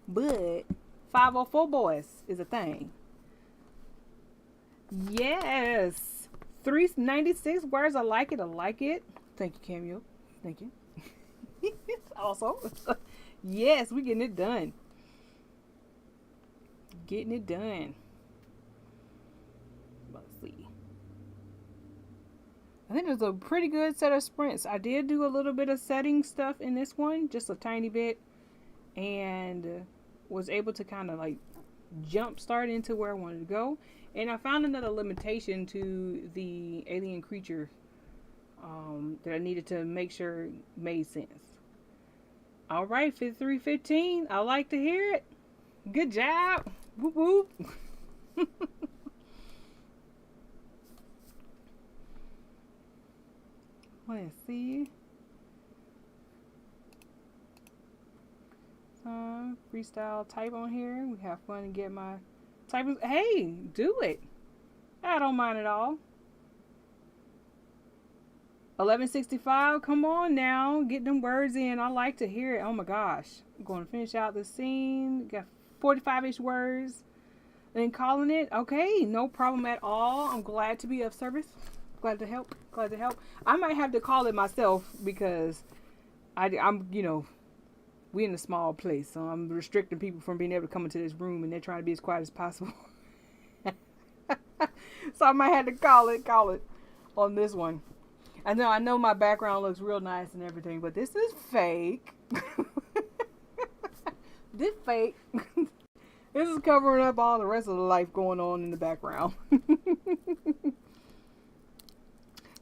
but 504 boys is a thing. Yes. 396 words. I like it. I like it. Thank you, Cameo. Thank you. Also, yes, we getting it done. Getting it done. Let's see. I think there's a pretty good set of sprints. I did do a little bit of setting stuff in this one, just a tiny bit, and was able to kind of like jump start into where I wanted to go. And I found another limitation to the alien creature that I needed to make sure made sense. All right, 5315. I like to hear it. Good job. Whoop whoop. Let's see. Freestyle type on here. We have fun and get my type. Hey, do it. I don't mind at all. 1165. Come on now, get them words in. I like to hear it. Oh my gosh. I'm going to finish out the scene. Got 45-ish words. And calling it. Okay, no problem at all. I'm glad to be of service. Glad to help. Glad to help. I might have to call it myself because I'm, we in a small place, so I'm restricting people from being able to come into this room, and they're trying to be as quiet as possible. So I might have to call it on this one. I know my background looks real nice and everything, but this is fake. This fake. This is covering up all the rest of the life going on in the background.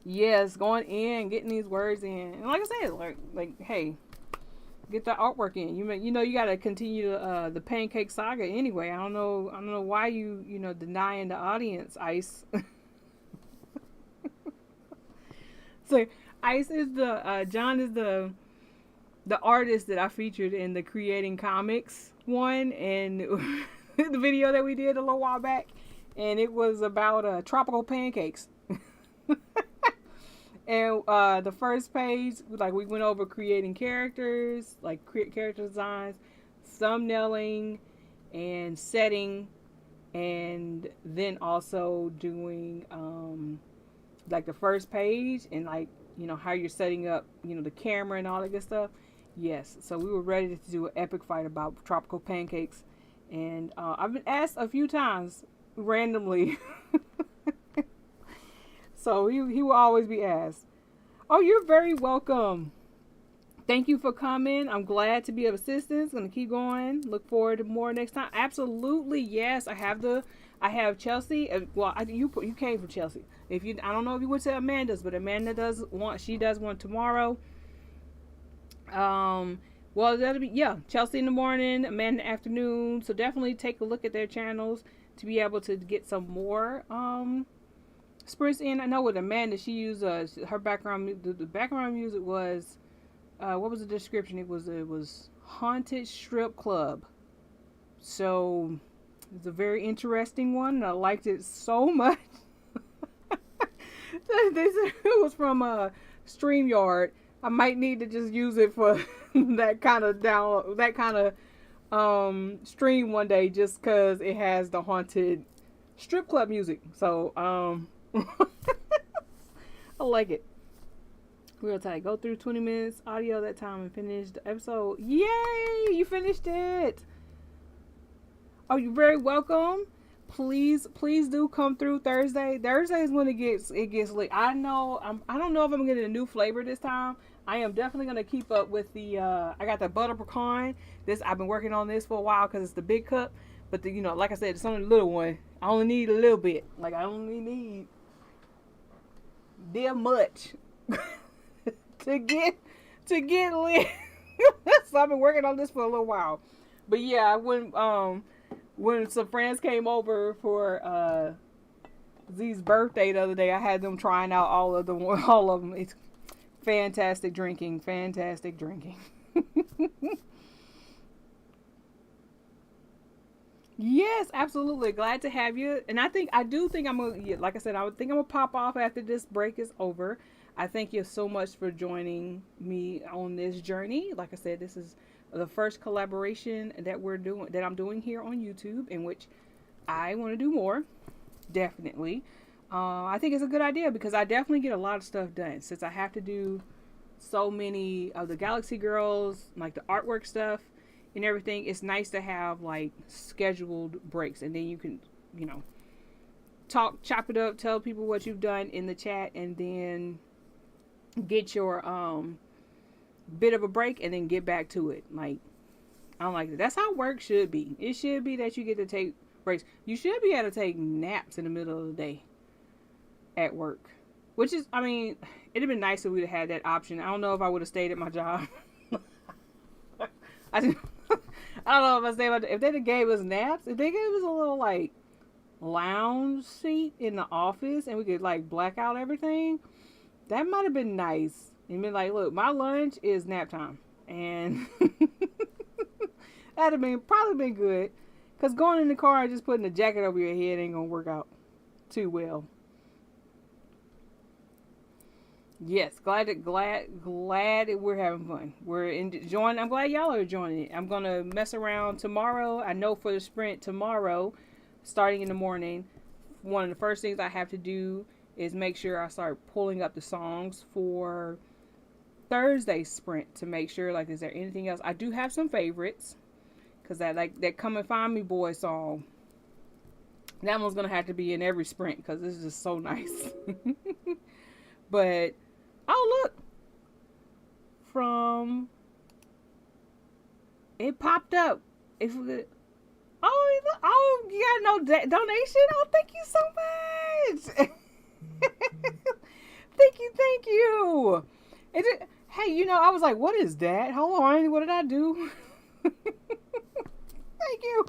Yes, going in, getting these words in, and like I said, like, hey, get the artwork in. You got to continue the pancake saga anyway. I don't know why you denying the audience, Ice. So Ice is John is the artist that I featured in the Creating Comics one, and the video that we did a little while back, and it was about tropical pancakes. And the first page, like, we went over creating characters, like character designs, thumbnailing, and setting, and then also doing like the first page and like how you're setting up the camera and all that good stuff. Yes, so we were ready to do an epic fight about tropical pancakes, and I've been asked a few times randomly. So he will always be asked. Oh, you're very welcome. Thank you for coming. I'm glad to be of assistance. Gonna keep going. Look forward to more next time. Absolutely, yes. I have Chelsea. Well, you came from Chelsea. I don't know if you went to Amanda's, but Amanda does one tomorrow. Well, that'll be Chelsea in the morning, Amanda in the afternoon. So definitely take a look at their channels to be able to get some more sprints in. I know with Amanda, she used her background. The background music was what was the description? It was haunted strip club. So it's a very interesting one, and I liked it so much. They said it was from StreamYard. I might need to just use it for that kind of stream one day, just because it has the haunted strip club music. So I like it. Real tight. Go through 20 minutes audio that time and finish the episode. Yay! You finished it. Oh, you're very welcome. Please do come through Thursday. Thursday is when it gets lit. I don't know if I'm getting a new flavor this time. I am definitely gonna keep up with the. I got the butter pecan. This I've been working on this for a while because it's the big cup. But like I said, it's only the little one. I only need a little bit. Like I only need damn much to get lit. So I've been working on this for a little while. But yeah, when some friends came over for Z's birthday the other day, I had them trying out all of them. It's fantastic drinking. Yes, absolutely. Glad to have you. And I do think I'm gonna, yeah, like I said, I would think I'm gonna pop off after this break is over. I thank you so much for joining me on this journey. Like I said, this is the first collaboration that I'm doing here on YouTube, in which I want to do more. Definitely. I think it's a good idea because I definitely get a lot of stuff done since I have to do so many of the Galaxy Girls, like the artwork stuff and everything. It's nice to have like scheduled breaks, and then you can, chop it up, tell people what you've done in the chat, and then get your bit of a break and then get back to it. Like, I don't like that. That's how work should be. It should be that you get to take breaks. You should be able to take naps in the middle of the day at work. Which is, I mean, it'd have been nice if we'd have had that option. I don't know if I would have stayed at my job. I don't know if I stayed if they'd have gave us naps, if they gave us a little like lounge seat in the office and we could like black out everything, that might have been nice. And been like, look, my lunch is nap time. And that'd have probably been good. Because going in the car and just putting a jacket over your head ain't going to work out too well. Yes, glad that we're having fun. We're enjoying. I'm glad y'all are enjoying it. I'm going to mess around tomorrow. I know for the sprint tomorrow, starting in the morning, one of the first things I have to do is make sure I start pulling up the songs for Thursday sprint to make sure, like, is there anything else? I do have some favorites, because that Come and Find Me Boy song, that one's going to have to be in every sprint because this is just so nice. But, oh, look, it popped up. You got no donation? Oh, thank you so much. Thank you. Hey, I was like, what is that? Hold on, what did I do? Thank you.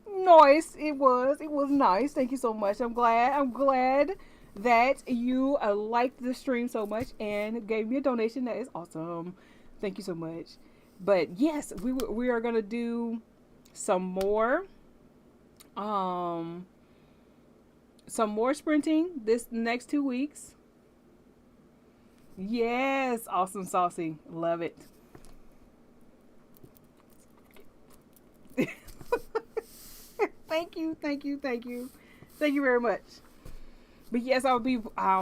Nice. It was nice. Thank you so much. I'm glad that you liked the stream so much and gave me a donation. That is awesome. Thank you so much. But yes, we are gonna do some more sprinting this next 2 weeks. Yes, awesome, saucy, love it. Thank you very much. But yes, I'll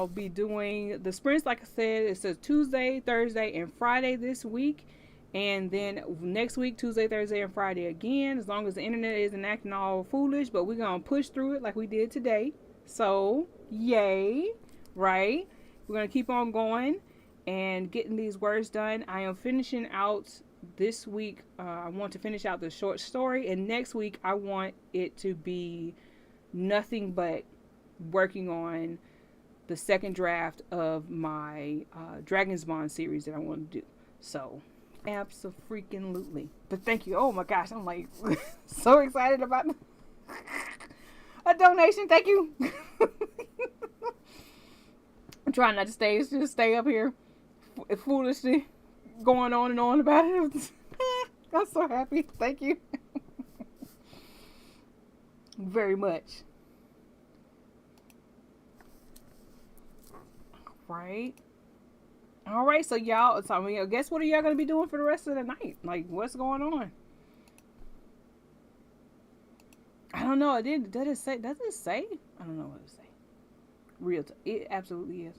be doing the sprints. Like I said, it's a Tuesday, Thursday, and Friday this week. And then next week, Tuesday, Thursday, and Friday again, as long as the internet isn't acting all foolish. But we're going to push through it like we did today. So, yay, right? We're going to keep on going and getting these words done. I am finishing out this week. I want to finish out the short story. And next week, I want it to be nothing but working on the second draft of my Dragon's Bond series that I want to do. So, abso-freaking-lutely. But thank you. Oh my gosh, I'm like so excited about a donation. Thank you. I'm trying not to stay up here foolishly going on and on about it. I'm so happy. Thank you very much. Right. All right, so y'all, guess what are y'all gonna be doing for the rest of the night? Like, what's going on? I don't know. Does it say? I don't know what it say. It absolutely is.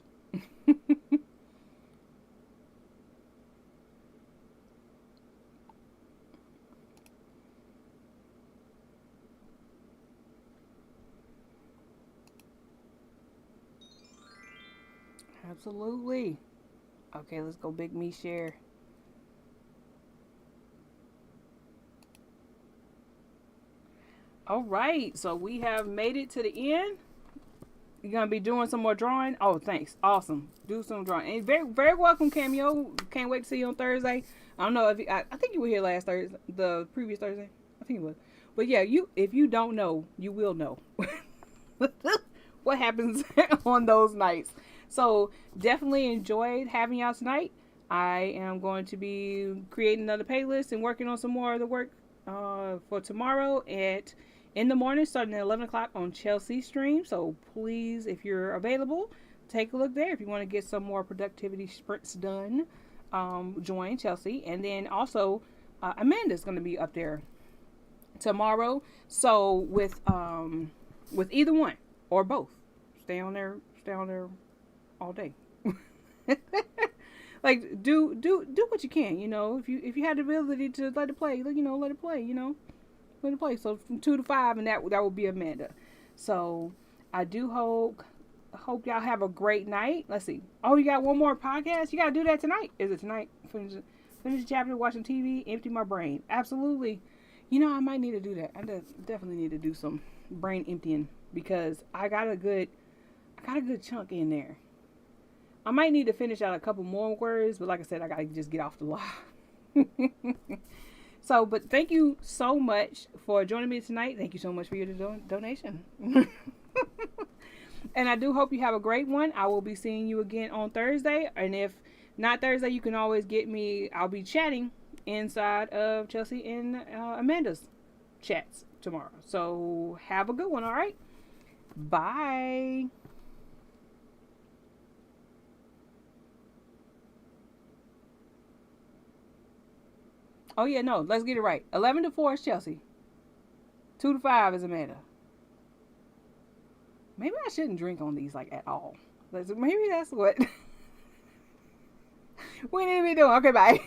Absolutely. Okay, let's go big me share. All right, so we have made it to the end. You're gonna be doing some more drawing. Oh, thanks. Awesome. Do some drawing. And very, very welcome, Cameo. Can't wait to see you on Thursday. I don't know if I think you were here last Thursday, the previous Thursday. I think it was. But yeah, if you don't know, you will know what happens on those nights. So definitely enjoyed having y'all tonight. I am going to be creating another playlist and working on some more of the work for tomorrow at in the morning, starting at 11 o'clock on Chelsea stream. So please, if you're available, take a look there. If you want to get some more productivity sprints done, join Chelsea. And then also, Amanda's going to be up there tomorrow. So with either one or both, stay on there all day. Like do what you can, if you had the ability to let it play, let it play, let it play. So from 2 to 5, and that will be Amanda. So I do hope y'all have a great night. Let's see. Oh, you got one more podcast? You got to do that tonight. Is it tonight? Finish the chapter, watching TV, empty my brain. Absolutely. I might need to do that. I definitely need to do some brain emptying because I got a good chunk in there. I might need to finish out a couple more words, but like I said, I got to just get off the line. So, but thank you so much for joining me tonight. Thank you so much for your donation. And I do hope you have a great one. I will be seeing you again on Thursday. And if not Thursday, you can always get me. I'll be chatting inside of Chelsea and Amanda's chats tomorrow. So have a good one, all right? Bye. Oh, yeah, no, let's get it right. 11 to 4 is Chelsea. 2 to 5 is Amanda. Maybe I shouldn't drink on these, like, at all. Maybe that's what we need to be doing. Okay, bye.